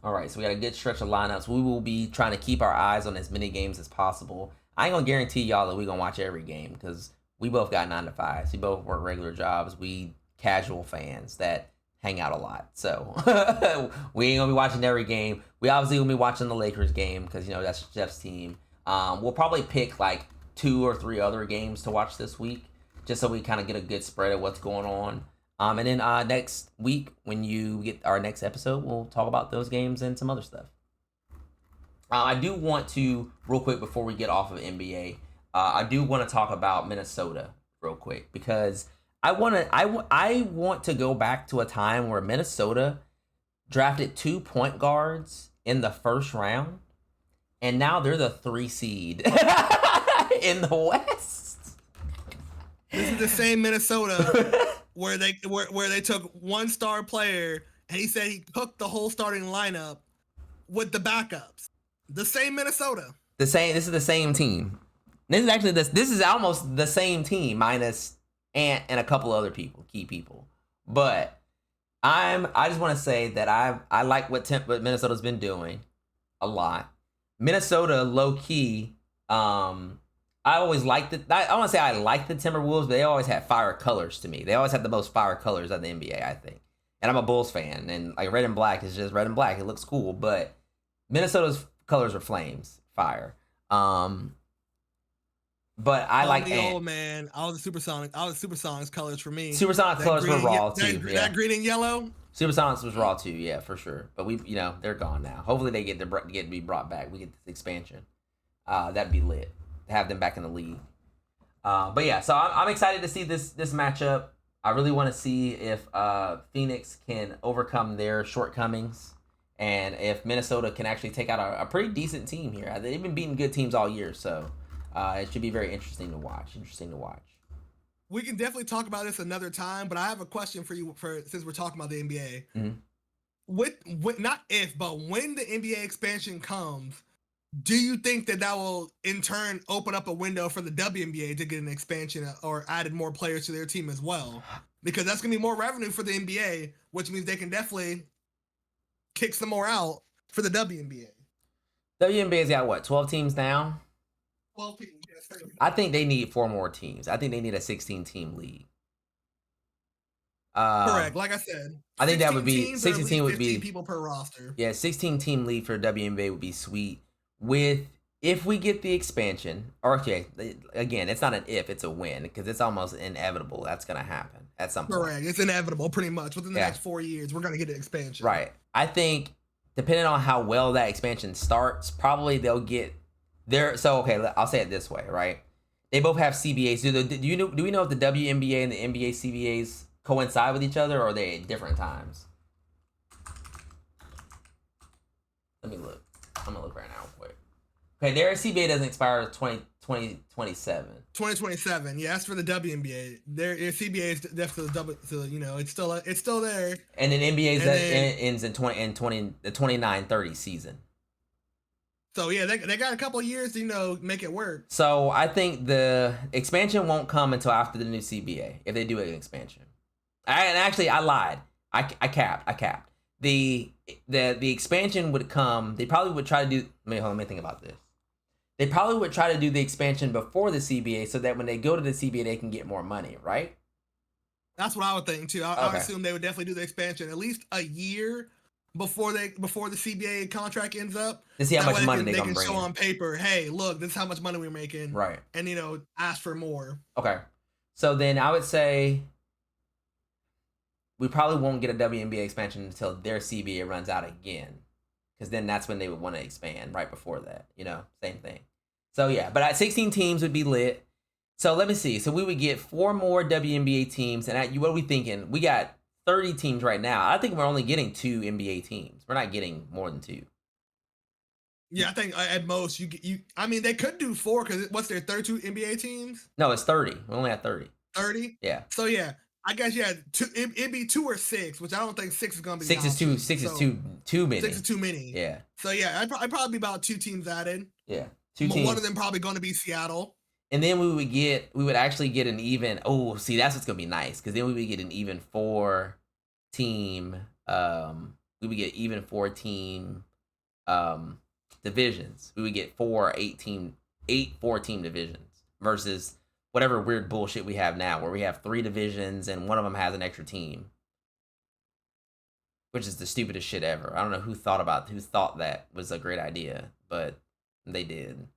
All right, so we got a good stretch of lineups. We will be trying to keep our eyes on as many games as possible. I ain't going to guarantee y'all that we're going to watch every game because we both got 9 to 5s. We both work regular jobs. We casual fans that hang out a lot. So we ain't going to be watching every game. We obviously going to be watching the Lakers game because, that's Jeff's team. We'll probably pick like 2 or 3 other games to watch this week just so we kind of get a good spread of what's going on. And then next week, when you get our next episode, we'll talk about those games and some other stuff. I do want to, real quick, before we get off of NBA, I do want to talk about Minnesota real quick because I want to go back to a time where Minnesota drafted 2 point guards in the first round, and now they're the 3 seed in the West. This is the same Minnesota where they took 1 star player and he said he cooked the whole starting lineup with the backups. The same Minnesota. This is the same team. This is almost the same team minus Ant and a couple other key people. But I just want to say that I like what Minnesota's been doing a lot. Minnesota low key. I always liked it. I want to say I like the Timberwolves, but they always had fire colors to me. They always had the most fire colors of the NBA, I think. And I'm a Bulls fan, and like red and black is just red and black. It looks cool, but Minnesota's colors are flames, fire. But I like old man. All the Supersonics colors for me. Supersonics colors were raw too. That green and yellow. Supersonics was raw too, yeah, for sure. But they're gone now. Hopefully they get to be brought back. We get this expansion. That'd be lit. Have them back in the league. But yeah, so I'm excited to see this matchup. I really want to see if Phoenix can overcome their shortcomings, and if Minnesota can actually take out a pretty decent team here. They've been beating good teams all year, so it should be very interesting to watch. We can definitely talk about this another time, but I have a question for you since we're talking about the NBA. Mm-hmm. With not if, but when the NBA expansion comes, do you think that will in turn open up a window for the WNBA to get an expansion or added more players to their team as well? Because that's going to be more revenue for the NBA, which means they can definitely kick some more out for the WNBA. WNBA's got what, 12 teams now? 12 teams. Yes, I think they need 4 more teams. I think they need a 16-team league. Correct. Like I said, I think that would be 16 would be people per roster. Yeah, 16-team league for WNBA would be sweet. If we get the expansion, or okay, again, it's not an if, it's a win, because it's almost inevitable that's going to happen at some point. Correct. It's inevitable, pretty much. Within the next 4 years, we're going to get an expansion. Right. I think, depending on how well that expansion starts, probably they'll get there. So, okay, I'll say it this way, right? They both have CBAs. Do we know if the WNBA and the NBA CBAs coincide with each other, or are they at different times? Let me look. I'm going to look right now quick. Okay, their CBA doesn't expire until 2027. 2027. Yeah, that's for the WNBA. Their CBA is definitely it's still there. And then NBA's ends in the 29-30 season. So yeah, they got a couple of years to make it work. So I think the expansion won't come until after the new CBA if they do an expansion. I lied. I capped. The expansion would come. They probably would try to do. Let me think about this. They probably would try to do the expansion before the CBA so that when they go to the CBA, they can get more money, right? That's what I would think too. I would assume they would definitely do the expansion at least a year before the CBA contract ends up. To see how much money they can bring show on paper. Hey, look, this is how much money we're making. Right. And ask for more. Okay. So then I would say we probably won't get a WNBA expansion until their CBA runs out again, because then that's when they would want to expand right before that. Same thing. So yeah, but at 16 teams would be lit. So let me see. So we would get 4 more WNBA teams, and what are we thinking? We got 30 teams right now. I think we're only getting 2 NBA teams. We're not getting more than 2. Yeah, I think at most I mean, they could do 4 because what's their 32 NBA teams? No, it's 30. We only have 30. 30? Yeah. So yeah, I guess it'd be 2 or 6, which I don't think 6 is gonna be. 6 is too. 6 is too many. 6 is too many. Yeah. So yeah, I'd probably be about 2 teams added. Yeah, 2 teams. One of them probably going to be Seattle. And then we would actually get an even. Oh, see, that's what's gonna be nice, because then we would get an even 4 team. We would get even 4 team divisions. We would get 8 4-team divisions versus whatever weird bullshit we have now, where we have 3 divisions and one of them has an extra team, which is the stupidest shit ever. I don't know who thought that was a great idea, but they did.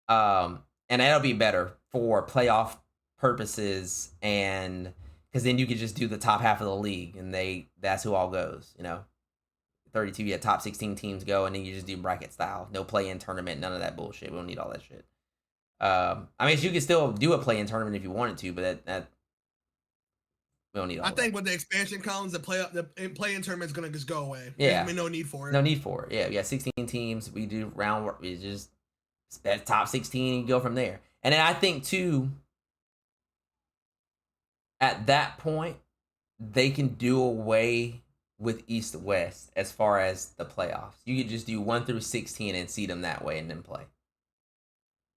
And that'll be better for playoff purposes, and because then you could just do the top half of the league, and that's who all goes. 32, yeah, top 16 teams go, and then you just do bracket style, no play-in tournament, none of that bullshit. We don't need all that shit. I mean, you can still do a play-in tournament if you wanted to, but that we don't need all that. I think when the expansion comes, the play-in tournament is gonna just go away. Yeah, I mean, no need for it. No need for it. Yeah, we got 16 teams. We do round work. We just that top 16 and go from there. And then I think too, at that point, they can do away with East West as far as the playoffs. You could just do 1 through 16 and seed them that way and then play.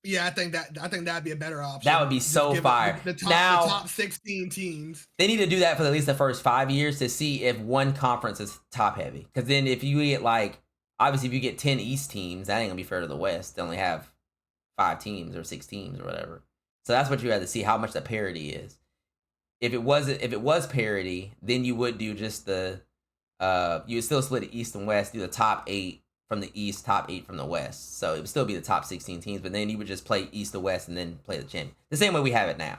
Yeah, I think that'd be a better option. That would be so fire. The top 16 teams. They need to do that for at least the first 5 years to see if one conference is top heavy. Because then if you get obviously if you get 10 East teams, that ain't gonna be fair to the West. They only have 5 teams or 6 teams or whatever. So that's what you had to see how much the parity is. If it was parity, then you would do just you would still split it East and West, do the top 8 from the East, top 8 from the West. So it would still be the top 16 teams, but then you would just play East to West and then play the champion. The same way we have it now.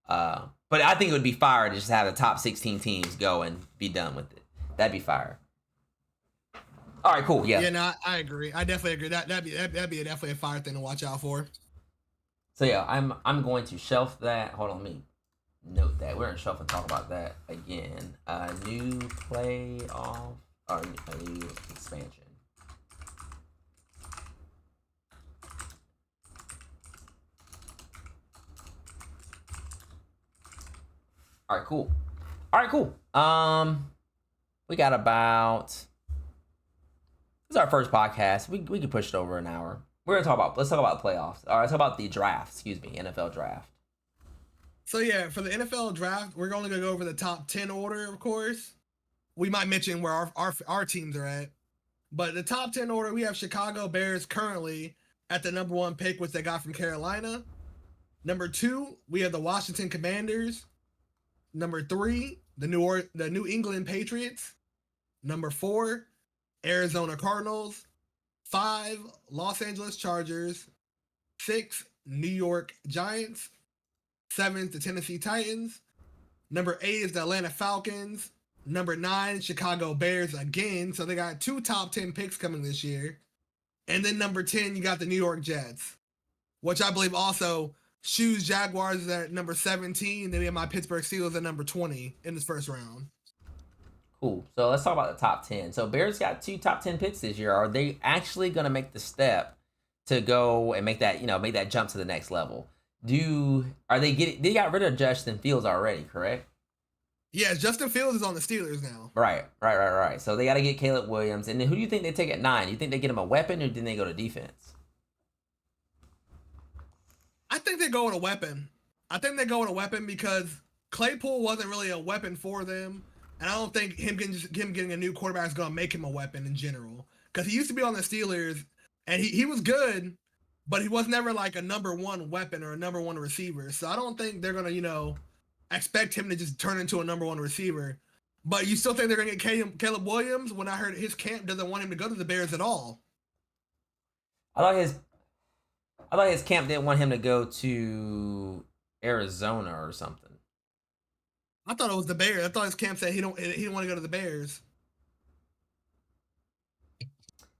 But I think it would be fire to just have the top 16 teams go and be done with it. That'd be fire. All right, cool. Yeah. Yeah, no, I agree. I definitely agree. That'd be definitely a fire thing to watch out for. So yeah, I'm going to shelf that. Hold on, let me note that. We're gonna shuffle and talk about that again. New playoff or a new expansion. All right, cool. All right, cool. We got about. This is our first podcast. We can push it over an hour. Let's talk about the playoffs. All right, let's talk about the draft. Excuse me, NFL draft. So yeah, for the NFL draft, we're only gonna go over the top 10 order, of course. We might mention where our teams are at. But the top 10 order, we have Chicago Bears currently at the number 1 pick, which they got from Carolina. Number 2, we have the Washington Commanders. Number 3, the New England Patriots. Number 4, Arizona Cardinals. 5, Los Angeles Chargers. 6, New York Giants. 7, the Tennessee Titans. Number 8 is the Atlanta Falcons. Number 9, Chicago Bears again. So they got 2 top 10 picks coming this year. And then number 10, you got the New York Jets, which I believe also Shoes Jaguars at number 17. Then we have my Pittsburgh Steelers at number 20 in this first round. Cool. So let's talk about the top 10. So Bears got 2 top 10 picks this year. Are they actually going to make the step to go and make that jump to the next level? They got rid of Justin Fields already, correct? Yeah, Justin Fields is on the Steelers now. Right. So they got to get Caleb Williams. And then who do you think they take at 9? You think they get him a weapon, or do they go to defense? I think they go with a weapon. I think they go with a weapon because Claypool wasn't really a weapon for them. And I don't think him getting a new quarterback is going to make him a weapon in general. Because he used to be on the Steelers, and he was good, but he was never like a number 1 weapon or a number 1 receiver. So I don't think they're going to, expect him to just turn into a number 1 receiver. But you still think they're going to get Caleb Williams when I heard his camp doesn't want him to go to the Bears at all? I thought his camp didn't want him to go to Arizona or something. I thought it was the Bears. I thought his camp said he didn't want to go to the Bears.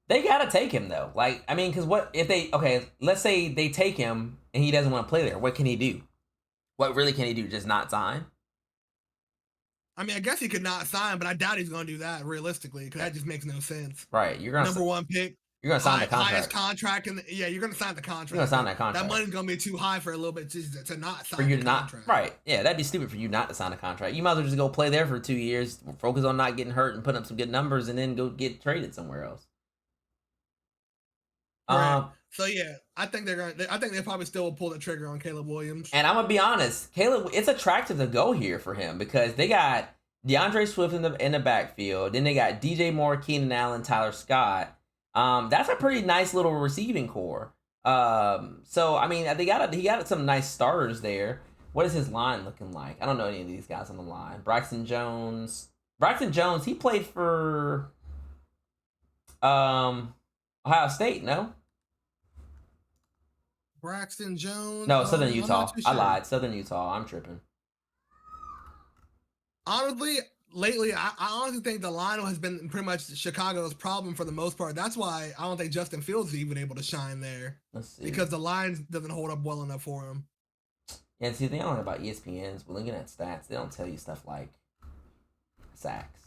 They gotta take him though. Because what if let's say they take him and he doesn't want to play there. What can he do? What really can he do? Just not sign? I mean, I guess he could not sign, but I doubt he's going to do that realistically because that just makes no sense. Right. You're gonna number 1 pick. You're gonna sign the contract. Highest contract you're gonna sign the contract. You're gonna sign that contract. That money's gonna be too high for a little bit to not sign. For you the to not, contract. right? Yeah, that'd be stupid for you not to sign a contract. You might as well just go play there for 2 years, focus on not getting hurt and put up some good numbers, and then go get traded somewhere else. Right. So yeah, I think they probably still will pull the trigger on Caleb Williams. And I'm gonna be honest, Caleb, it's attractive to go here for him because they got DeAndre Swift in the backfield, then they got DJ Moore, Keenan Allen, Tyler Scott. That's a pretty nice little receiving core. So I mean, he got some nice starters there. What is his line looking like? I don't know any of these guys on the line. Braxton Jones, he played for Ohio State, no? Braxton Jones? No, Southern Utah. Sure. I lied. Southern Utah. I'm tripping. Honestly, lately, I honestly think the line has been pretty much Chicago's problem for the most part. That's why I don't think Justin Fields is even able to shine there. Let's see. Because the line doesn't hold up well enough for him. Yeah, see, they don't know about ESPNs, but looking at stats, they don't tell you stuff like sacks.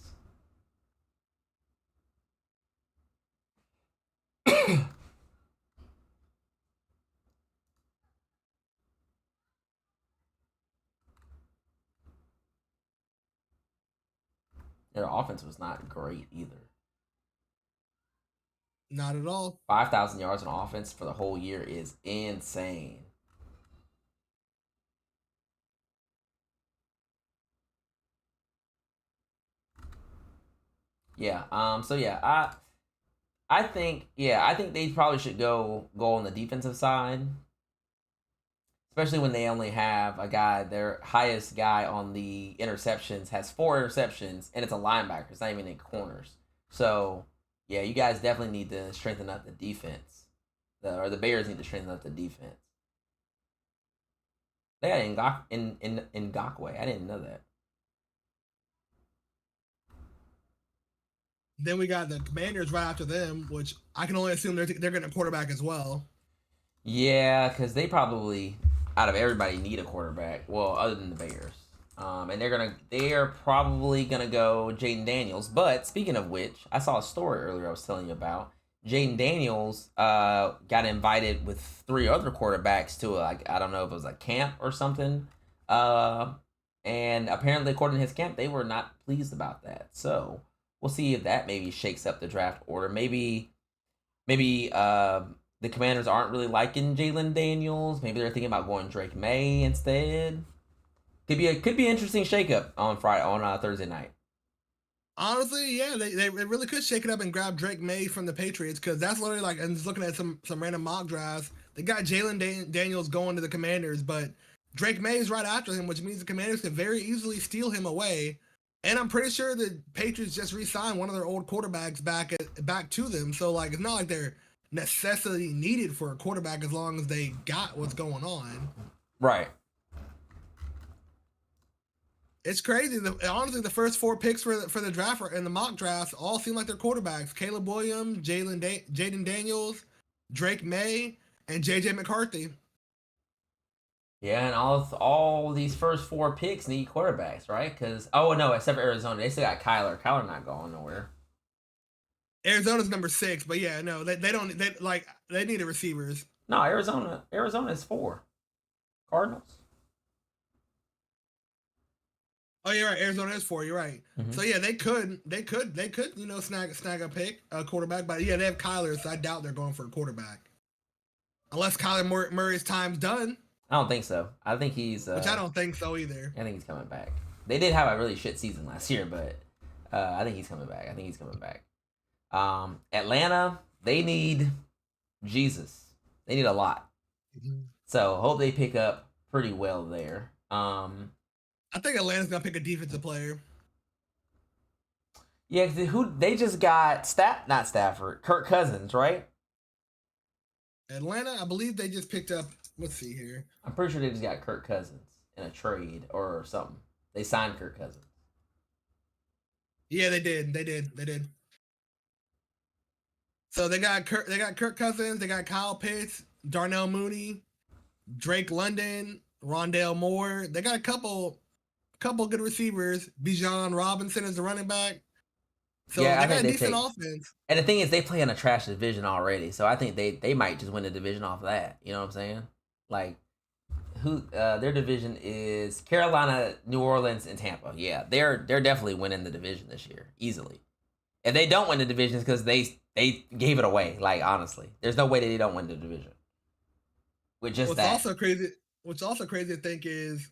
Their offense was not great either. Not at all. 5,000 yards on offense for the whole year is insane. Yeah. So yeah, I think they probably should go on the defensive side. Especially when they only have a guy, their highest guy on the interceptions has 4 interceptions, and it's a linebacker. It's not even in corners. So, yeah, you guys definitely need to strengthen up the defense. The Bears need to strengthen up the defense. They had Ngakwe. I didn't know that. Then we got the Commanders right after them, which I can only assume they're getting a quarterback as well. Yeah, because they probably, out of everybody, need a quarterback. Well, other than the Bears. And they're probably gonna go Jaden Daniels. But speaking of which, I saw a story earlier I was telling you about. Jaden Daniels got invited with 3 other quarterbacks to I don't know if it was a camp or something. And apparently, according to his camp, they were not pleased about that. So we'll see if that maybe shakes up the draft order. Maybe the Commanders aren't really liking Jalen Daniels. Maybe they're thinking about going Drake May instead. Could be an interesting shakeup on Thursday night. Honestly, yeah, they really could shake it up and grab Drake May from the Patriots because that's literally like, and just looking at some random mock drafts, they got Jalen Daniels going to the Commanders, but Drake May is right after him, which means the Commanders could very easily steal him away. And I'm pretty sure the Patriots just re-signed one of their old quarterbacks back to them, so like it's not like they're necessarily needed for a quarterback as long as they got what's going on. Right. It's crazy. Honestly, the first 4 picks for the draft in the mock drafts all seem like they're quarterbacks: Caleb Williams, Jaden Daniels, Drake May, and JJ McCarthy. Yeah, and all these first 4 picks need quarterbacks, right? Because no, except for Arizona, they still got Kyler. Kyler not going nowhere. Arizona's number 6, but yeah, no, they don't. They need a receivers. No, Arizona is 4. Cardinals. Oh, you're right. Arizona is 4. You're right. Mm-hmm. So yeah, they could, snag a quarterback. But yeah, they have Kyler, so I doubt they're going for a quarterback, unless Kyler Murray's time's done. I don't think so. I think he's. Which I don't think so either. I think he's coming back. They did have a really shit season last year, but I think he's coming back. Atlanta, they need Jesus. They need a lot. Mm-hmm. So hope they pick up pretty well there. I think Atlanta's gonna pick a defensive player. Yeah, who they just got not Stafford, Kirk Cousins, right? Atlanta, I believe they just picked up. Let's see here. I'm pretty sure they just got Kirk Cousins in a trade or something. They signed Kirk Cousins. Yeah, they did. So they got Kirk Cousins. They got Kyle Pitts, Darnell Mooney, Drake London, Rondale Moore. They got a couple good receivers. Bijan Robinson is the running back. So yeah, they got a decent offense. And the thing is, they play in a trash division already, so I think they might just win the division off of that. You know what I'm saying? Like, their division is Carolina, New Orleans, and Tampa. Yeah, they're definitely winning the division this year easily. If they don't win the division, it's because they gave it away. Like, honestly, there's no way that they don't win the division. With just what's also crazy to think is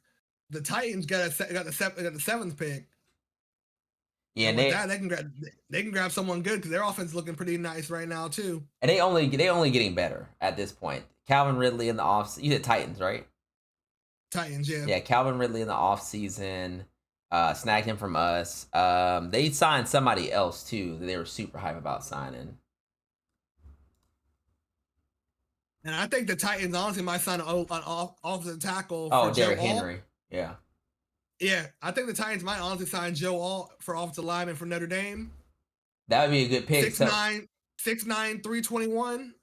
the Titans got the 7th pick. Yeah, and they can grab someone good because their offense is looking pretty nice right now too. And they only getting better at this point. Calvin Ridley in the off. You said Titans, right? Titans, yeah. Yeah, Calvin Ridley in the off season. Snagged him from us. They signed somebody else too that they were super hype about signing. And I think the Titans honestly might sign an offensive tackle. Oh, Derrick Henry. Yeah. Yeah, I think the Titans might honestly sign Joe Alt for offensive lineman for Notre Dame. That would be a good pick. 6'9", 321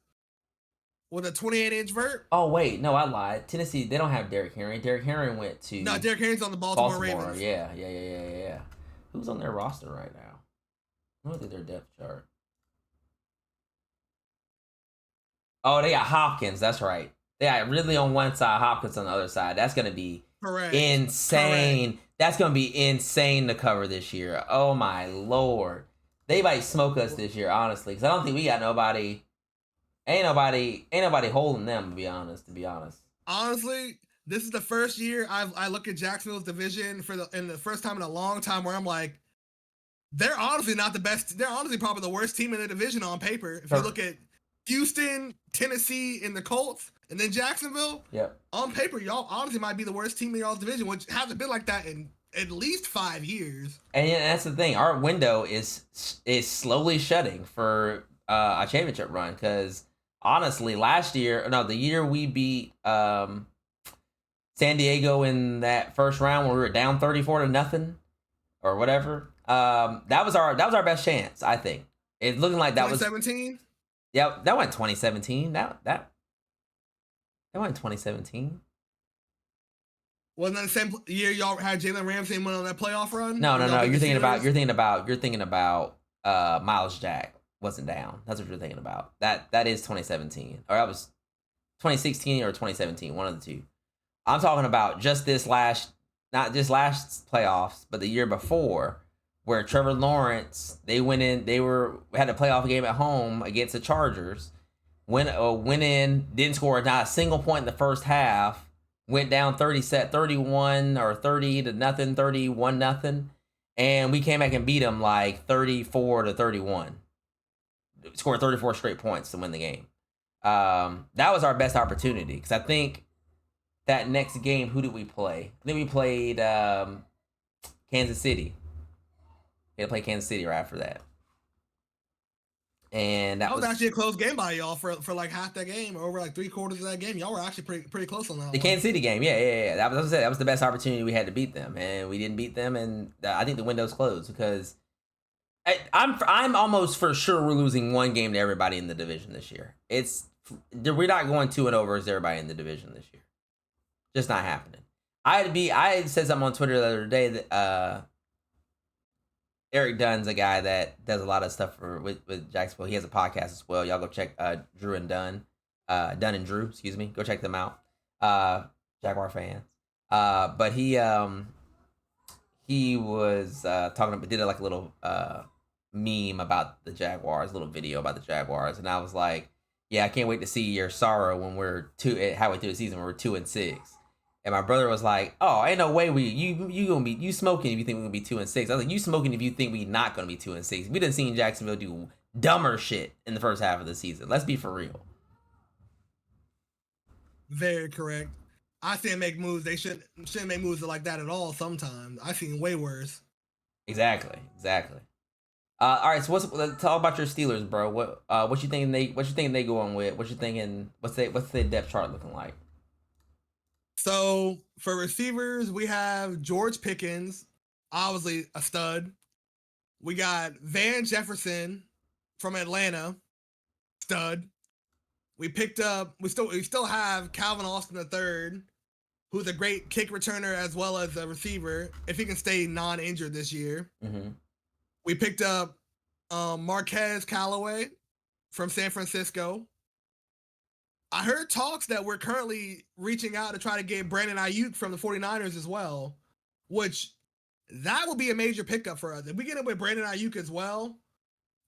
with a 28-inch vert. Oh, wait. No, I lied. Tennessee, they don't have Derrick Henry. Derrick Henry went to... No, Derrick Henry's on the Baltimore Ravens. Yeah. Who's on their roster right now? Look at their depth chart. Oh, they got Hopkins. That's right. They got Ridley on one side, Hopkins on the other side. That's going to be... Correct. Insane. Correct. That's going to be insane to cover this year. Oh, my Lord. They might smoke us this year, honestly. Because I don't think we got nobody... Ain't nobody holding them, to be honest. Honestly, this is the first year I look at Jacksonville's division in the first time in a long time where I'm like, they're honestly not the best. They're honestly probably the worst team in the division on paper. If you look at Houston, Tennessee, and the Colts, and then Jacksonville, on paper, y'all honestly might be the worst team in y'all's division, which hasn't been like that in at least 5 years. And that's the thing. Our window is slowly shutting for a championship run because honestly, the year we beat San Diego in that first round where we were down 34-0 or whatever, that was our best chance. I think it's looking like that 2017. Yeah, that went 2017. That went 2017. Wasn't that the same year y'all had Jalen Ramsey and went on that playoff run? No, Where no, y'all no. beat You're the thinking Steelers? about Miles Jack wasn't down. That's what you're thinking about. That is 2017. Or that was 2016 or 2017, one of the two. I'm talking about just this last, not just last playoffs, but the year before, where Trevor Lawrence, they had a playoff game at home against the Chargers, went in, didn't score not a single point in the first half, went down 31 or 30 to nothing, 31 nothing, and we came back and beat them like 34 to 31. Scored 34 straight points to win the game. That was our best opportunity because I think that next game, who did we play? Then we played Kansas City. We had to play Kansas City right after that. And that was actually a close game by y'all for like half that game, or over like 3/4 of that game. Y'all were actually pretty close on that. The Kansas City game. Yeah. That was the best opportunity we had to beat them, and we didn't beat them, and I think the window's closed because I'm almost for sure we're losing one game to everybody in the division this year. We're not going 2-0 versus everybody in the division this year. Just not happening. I said something on Twitter the other day that Eric Dunn's a guy that does a lot of stuff with Jacksonville. He has a podcast as well. Y'all go check Drew and Dunn. Dunn and Drew, excuse me. Go check them out. Jaguar fans. But he was talking about, did like a little meme about the Jaguars, little video about the Jaguars, and I was like, yeah, I can't wait to see your sorrow when we're halfway through the season when we're 2-6. And my brother was like, "Oh, ain't no way you gonna be you smoking if you think we're gonna be 2-6." I was like, "You smoking if you think we not gonna be 2-6." We done seen Jacksonville do dumber shit in the first half of the season. Let's be for real. Very correct. I see them make moves. They shouldn't make moves like that at all. Sometimes I've seen way worse. Exactly. All right, so tell about your Steelers, bro. What you thinking they going with? What you thinking? What's the depth chart looking like? So for receivers, we have George Pickens, obviously a stud. We got Van Jefferson from Atlanta, stud. We still have Calvin Austin III, who's a great kick returner as well as a receiver, if he can stay non-injured this year. Mm-hmm. We picked up Marquez Callaway from San Francisco. I heard talks that we're currently reaching out to try to get Brandon Ayuk from the 49ers as well, which that would be a major pickup for us. If we get it with Brandon Ayuk as well,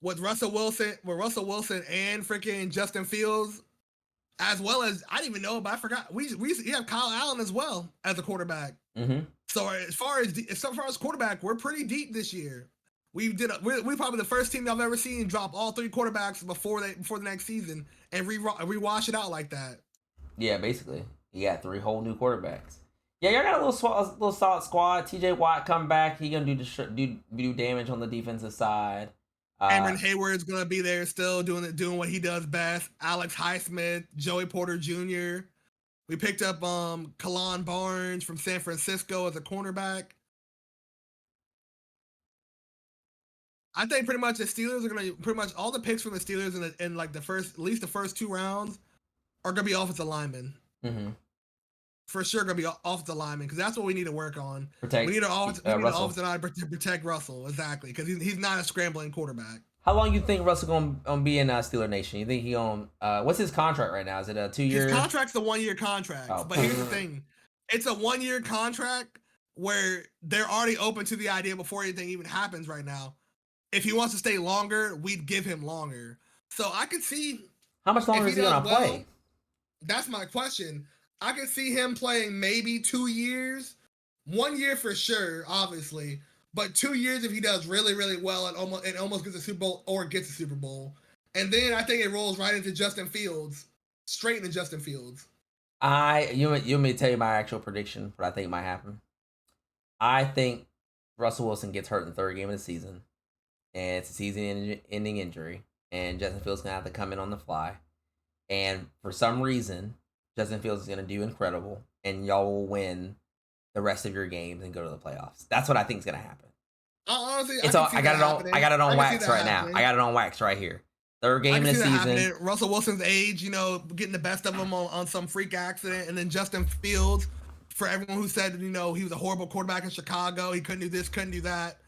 with Russell Wilson and freaking Justin Fields, as well as, I didn't even know, but I forgot, we have Kyle Allen as well as a quarterback. Mm-hmm. So as far as quarterback, we're pretty deep this year. We're probably the first team I've ever seen drop all three quarterbacks before the next season and rewash it out like that. Yeah, basically, you got 3 whole new quarterbacks. Yeah, y'all got a little solid squad. T.J. Watt come back. He gonna do damage on the defensive side. Cameron Hayward's gonna be there still doing what he does best. Alex Highsmith, Joey Porter Jr. We picked up Kalon Barnes from San Francisco as a cornerback. I think pretty much the Steelers are gonna pretty much all the picks from the Steelers in like at least the first 2 rounds are gonna be offensive linemen. Mm-hmm. For sure, gonna be offensive linemen because that's what we need to work on. We need an offensive line to protect Russell, exactly, because he's not a scrambling quarterback. How long you think Russell gonna be in Steeler Nation? You think he gonna what's his contract right now? Is it a 2 year? His contract's a 1-year contract, but here's the thing: it's a 1-year contract where they're already open to the idea before anything even happens. Right now, if he wants to stay longer, we'd give him longer. So I could see how much longer is he gonna play. That's my question. I can see him playing maybe 2 years, 1 year for sure, obviously, but 2 years if he does really, really well and almost gets a Super Bowl or gets a Super Bowl, and then I think it rolls right into Justin Fields, straight into Justin Fields. You want me to tell you my actual prediction? What I think might happen. I think Russell Wilson gets hurt in the 3rd game of the season, and it's a season-ending injury, and Justin Fields gonna have to come in on the fly, and for some reason, Justin Fields is going to do incredible, and y'all will win the rest of your games and go to the playoffs. That's what I think is going to happen. Honestly, I got it on wax right now. I got it on wax right here. 3rd game of the season. Russell Wilson's age, getting the best of him on some freak accident, and then Justin Fields For everyone who said, he was a horrible quarterback in Chicago, he couldn't do this, couldn't do that.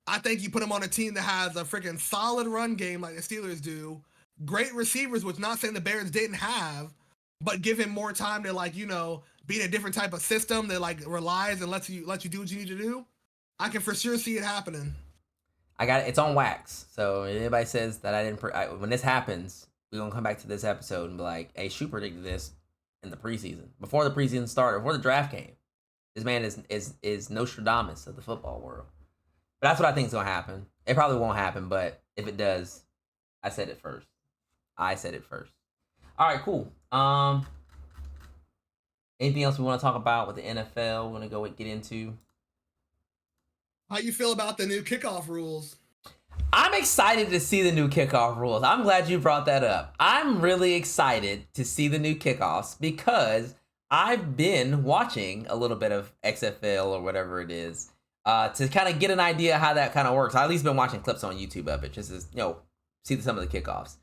I think you put him on a team that has a freaking solid run game like the Steelers do, great receivers, which not saying the Bears didn't have, but give him more time to be in a different type of system that relies and lets you do what you need to do. I can for sure see it happening. I got it. It's on wax. So if anybody says that I didn't, when this happens, we're gonna come back to this episode and be like, "Hey, Shu predicted this in the preseason, before the preseason started, before the draft came." This man is Nostradamus of the football world. But that's what I think is gonna happen. It probably won't happen, but if it does, I said it first. All right, cool. Anything else we want to talk about with the NFL? We're gonna go get into. How you feel about the new kickoff rules? I'm excited to see the new kickoff rules. I'm glad you brought that up. I'm really excited to see the new kickoffs because I've been watching a little bit of XFL or whatever it is to kind of get an idea how that kind of works. I've at least been watching clips on YouTube of it just to see some of the kickoffs.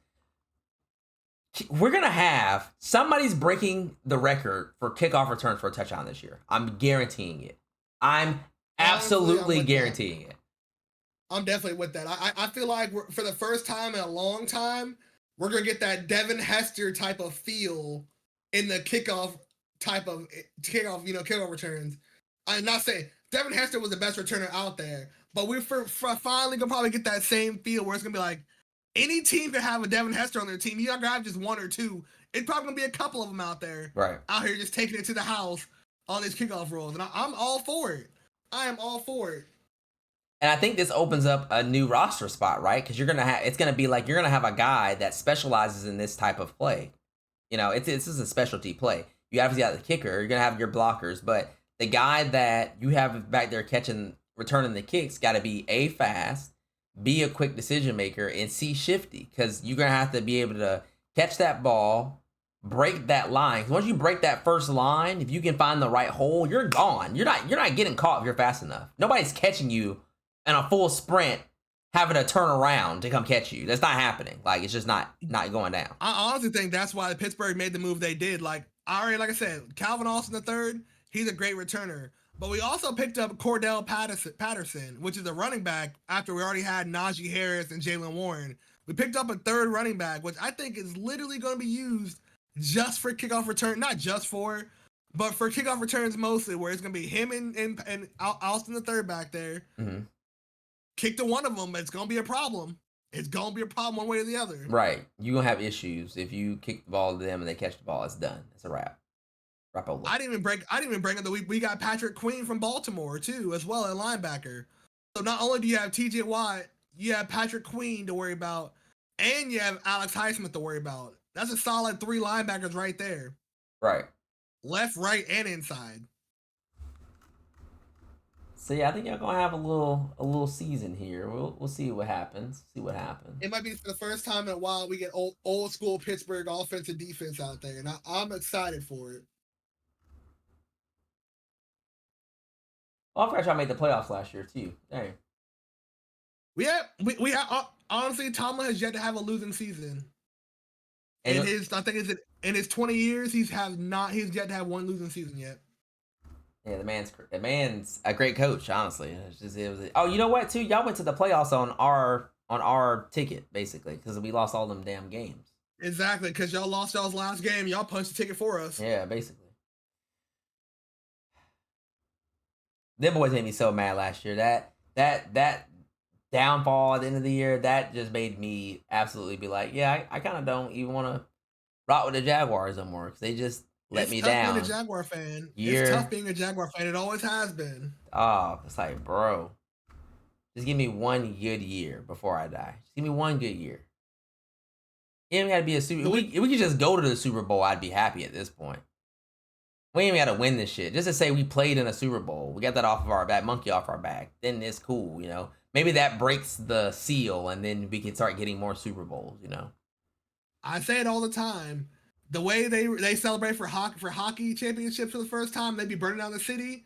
We're going to have somebody's breaking the record for kickoff returns for a touchdown this year. I'm guaranteeing it. I'm absolutely guaranteeing it. I'm definitely with that. I feel like for the first time in a long time, we're going to get that Devin Hester type of feel in the kickoff returns. I'm not saying Devin Hester was the best returner out there, but we're finally going to probably get that same feel where it's going to be like, any team could have a Devin Hester on their team. You're not going to have just one or two. It's probably going to be a couple of them out there. Right. Out here just taking it to the house on these kickoff rules. And I'm all for it. I am all for it. And I think this opens up a new roster spot, right? Because you're gonna have a guy that specializes in this type of play. This is a specialty play. You obviously got the kicker. You're gonna have your blockers, but the guy that you have back there returning the kicks, got to be A, fast, B, a quick decision maker, and C, shifty. Because you're gonna have to be able to catch that ball, break that line. Once you break that first line, if you can find the right hole, you're gone. You're not getting caught if you're fast enough. Nobody's catching you in a full sprint, having to turn around to come catch you. That's not happening. It's just not going down. I honestly think that's why Pittsburgh made the move they did. Like I said, Calvin Austin III, he's a great returner. But we also picked up Cordell Patterson, which is a running back after we already had Najee Harris and Jalen Warren. We picked up a third running back, which I think is literally going to be used just for kickoff return, not just for, but for kickoff returns mostly, where it's going to be him and Austin III back there. Mm-hmm. Kick to one of them, it's going to be a problem. It's going to be a problem one way or the other. Right. You're going to have issues. If you kick the ball to them and they catch the ball, it's done. It's a wrap. I didn't even bring up that we got Patrick Queen from Baltimore too, as well, at linebacker. So not only do you have TJ Watt, you have Patrick Queen to worry about, and you have Alex Highsmith to worry about. That's a solid 3 linebackers right there. Right. Left, right, and inside. So yeah, I think y'all gonna have a little season here. We'll see what happens. It might be for the first time in a while we get old school Pittsburgh offense and defense out there, and I'm excited for it. Well, I forgot y'all made the playoffs last year too. Dang. We have honestly, Tomlin has yet to have a losing season. In his 20 years, he's yet to have one losing season yet. Yeah, the man's a great coach. Honestly, oh, you know what? Too, y'all went to the playoffs on our ticket basically because we lost all them damn games. Exactly, because y'all lost y'all's last game. Y'all punched the ticket for us. Yeah, basically. Them boys made me so mad last year. That downfall at the end of the year, that just made me absolutely be like, yeah, I kind of don't even want to rock with the Jaguars anymore because they just let me down. It's tough being a Jaguar fan. It's tough being a Jaguar fan. It always has been. Oh, it's like, bro, just give me one good year before I die. Just give me one good year. You ain't got to be a Super. We could just go to the Super Bowl. I'd be happy at this point. We ain't even got to win this shit. Just to say we played in a Super Bowl. We got that monkey off our back. Then it's cool, Maybe that breaks the seal, and then we can start getting more Super Bowls, I say it all the time. The way they celebrate for hockey championships for the first time, they be burning down the city.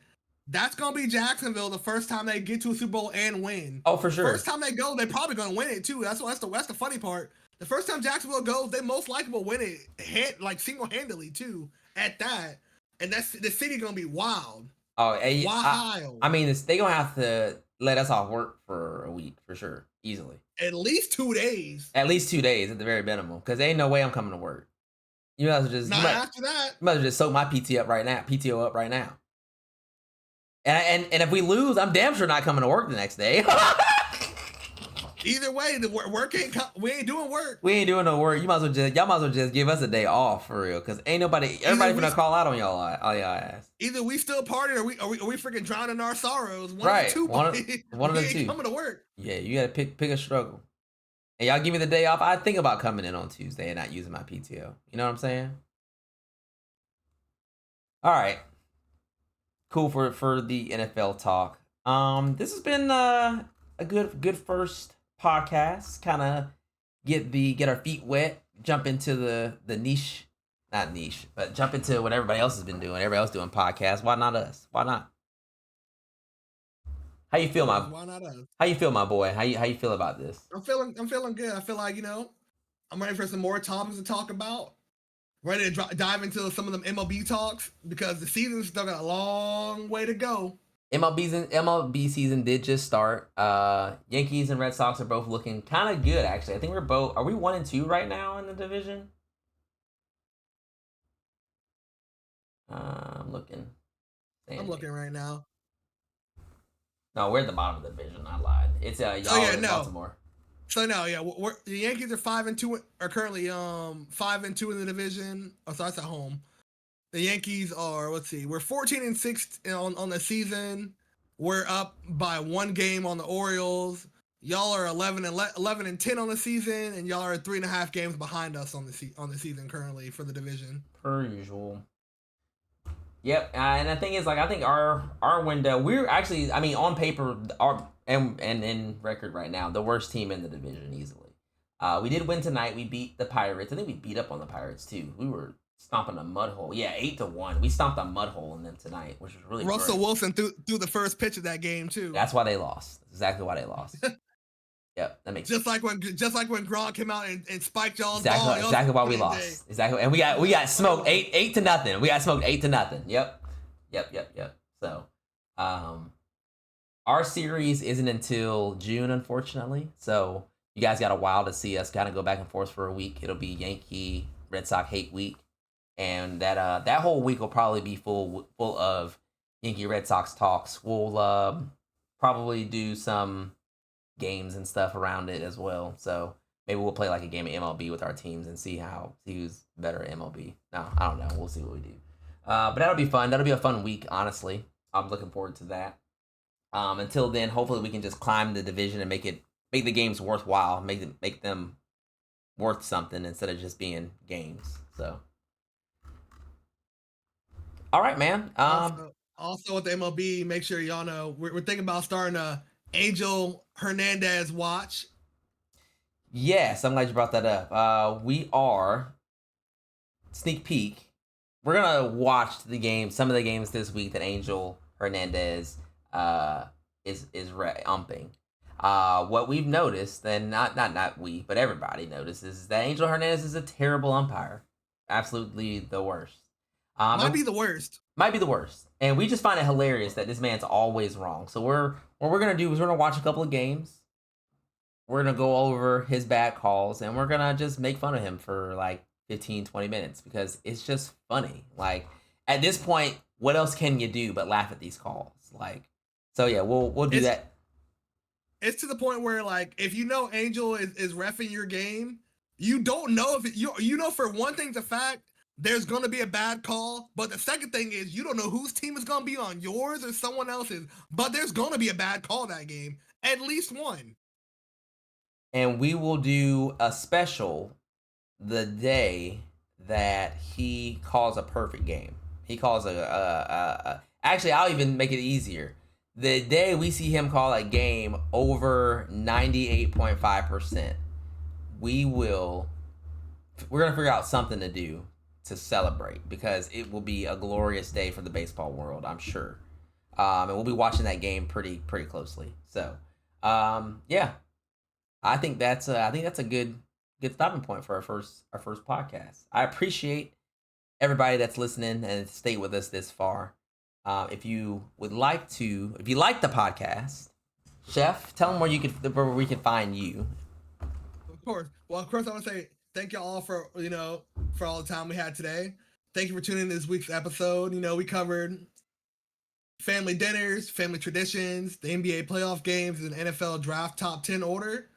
That's gonna be Jacksonville the first time they get to a Super Bowl and win. Oh, for sure. First time they go, they're probably gonna win it too. That's the funny part. The first time Jacksonville goes, they most likely will win it single-handedly too. At that. and the city gonna be wild. Oh, Wild. I mean, they gonna have to let us off work for a week for sure, easily. At least 2 days. At least 2 days at the very minimum, because there ain't no way I'm coming to work. You might as well just Not after that. you might as well just soak my PTO up right now. And if we lose, I'm damn sure not coming to work the next day. Either way, the work ain't. We ain't doing work. We ain't doing no work. Y'all might as well just give us a day off for real, because ain't everybody gonna call out on y'all ass. Either we still partying or we freaking drowning our sorrows. Right. Of the two. One of the two. Coming to work. Yeah, you gotta pick a struggle. And y'all give me the day off. I think about coming in on Tuesday and not using my PTO. You know what I'm saying? All right. Cool for the NFL talk. This has been a good first podcast. Kind of get our feet wet, jump into the niche, not niche, but jump into what everybody else has been doing. Everybody else doing podcasts. Why not us? Why not? How you feel, Why not us? How you feel, my boy? How you feel about this? I'm feeling good. I feel like I'm ready for some more topics to talk about. Ready to dive into some of them MLB talks because the season's still got a long way to go. MLB season did just start. Yankees and Red Sox are both looking kind of good, actually. I think are we 1-2 right now in the division? I'm looking. I'm looking right now. No, we're at the bottom of the division. I lied. It's Baltimore. So no, yeah, the Yankees are 5-2. Are currently 5-2 in the division. Oh, so that's at home. The Yankees are, let's see, we're 14-6 on the season. We're up by 1 game on the Orioles. Y'all are 11-10 on the season, and y'all are 3.5 games behind us on the season currently for the division. Per usual. Yep, and the thing is, I think our window, we're actually, on paper, and in record right now, the worst team in the division easily. We did win tonight. We beat the Pirates. I think we beat up on the Pirates too. We were stomping a mud hole. Yeah, 8-1. We stomped a mud hole in them tonight, which was really Russell great. Wilson threw the first pitch of that game too. That's why they lost. That's exactly why they lost. Yep, that makes sense. Just like when Gronk came out and spiked y'all's ball. Exactly why we lost. Day. Exactly, and we got smoked 8-0. We got smoked 8-0. Yep. So, our series isn't until June, unfortunately. So you guys got a while to see us kind of go back and forth for a week. It'll be Yankee Red Sox hate week, and that whole week will probably be full of Yankee Red Sox talks. We'll probably do some games and stuff around it as well. So maybe we'll play like a game of MLB with our teams and see who's better at MLB. No, I don't know. We'll see what we do. But that'll be fun. That'll be a fun week, honestly. I'm looking forward to that. Until then, hopefully we can just climb the division and make the games worthwhile, make them worth something instead of just being games. So, all right, man. Also with the MLB, make sure y'all know we're thinking about starting a Angel Hernandez watch. Yes, I'm glad you brought that up. We are sneak peek. We're gonna watch some of the games this week that Angel Hernandez is umping. What we've noticed, and not we, but everybody notices, is that Angel Hernandez is a terrible umpire. Absolutely the worst. Might be the worst. Might be the worst. And we just find it hilarious that this man's always wrong. So what we're gonna do is we're gonna watch a couple of games. We're gonna go over his bad calls, and we're gonna just make fun of him for like 15-20 minutes because it's just funny. Like at this point, what else can you do but laugh at these calls? Like, so yeah, we'll do that. It's to the point where like if you know Angel is reffing your game, you don't know if you know for one thing the fact there's gonna be a bad call, but the second thing is you don't know whose team is gonna be on, yours or someone else's, but there's gonna be a bad call that game, at least one. And we will do a special the day that he calls a perfect game. He calls actually, I'll even make it easier. The day we see him call a game over 98.5%, we're gonna figure out something to do to celebrate because it will be a glorious day for the baseball world, I'm sure. And we'll be watching that game pretty closely. So, yeah, I think that's a good stopping point for our first podcast. I appreciate everybody that's listening and stayed with us this far. If you like the podcast, Chef, tell them where we can find you. Of course. Well, of course, I want to say thank you all for for all the time we had today. Thank you for tuning in to this week's episode. We covered family dinners, family traditions, the NBA playoff games, and NFL draft top 10 order.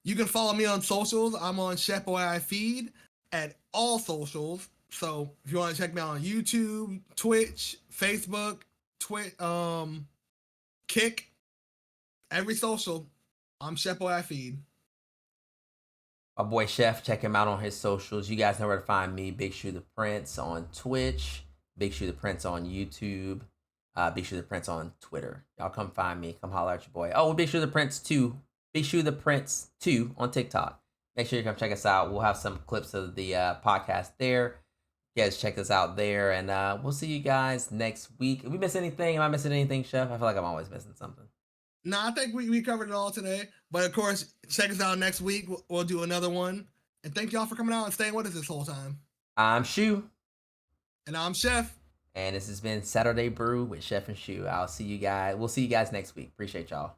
You can follow me on socials. I'm on Chef Boy Feed at all socials. So if you want to check me out on YouTube, Twitch, Facebook, Kick, every social, I'm Chef Boy Feed. My boy Chef, check him out on his socials. You guys know where to find me. Big Shoe the Prince on Twitch. Big Shoe the Prince on YouTube. Big Shoe the Prince on Twitter. Y'all come find me. Come holler at your boy. Oh, Big Shoe the Prince 2. Big Shoe the Prince 2 on TikTok. Make sure you come check us out. We'll have some clips of the podcast there. You guys check us out there. And we'll see you guys next week. If we miss anything, am I missing anything, Chef? I feel like I'm always missing something. No, I think we covered it all today. But of course, check us out next week. We'll do another one. And thank y'all for coming out and staying with us this whole time. I'm Shoe. And I'm Chef. And this has been Saturday Brew with Chef and Shoe. We'll see you guys next week. Appreciate y'all.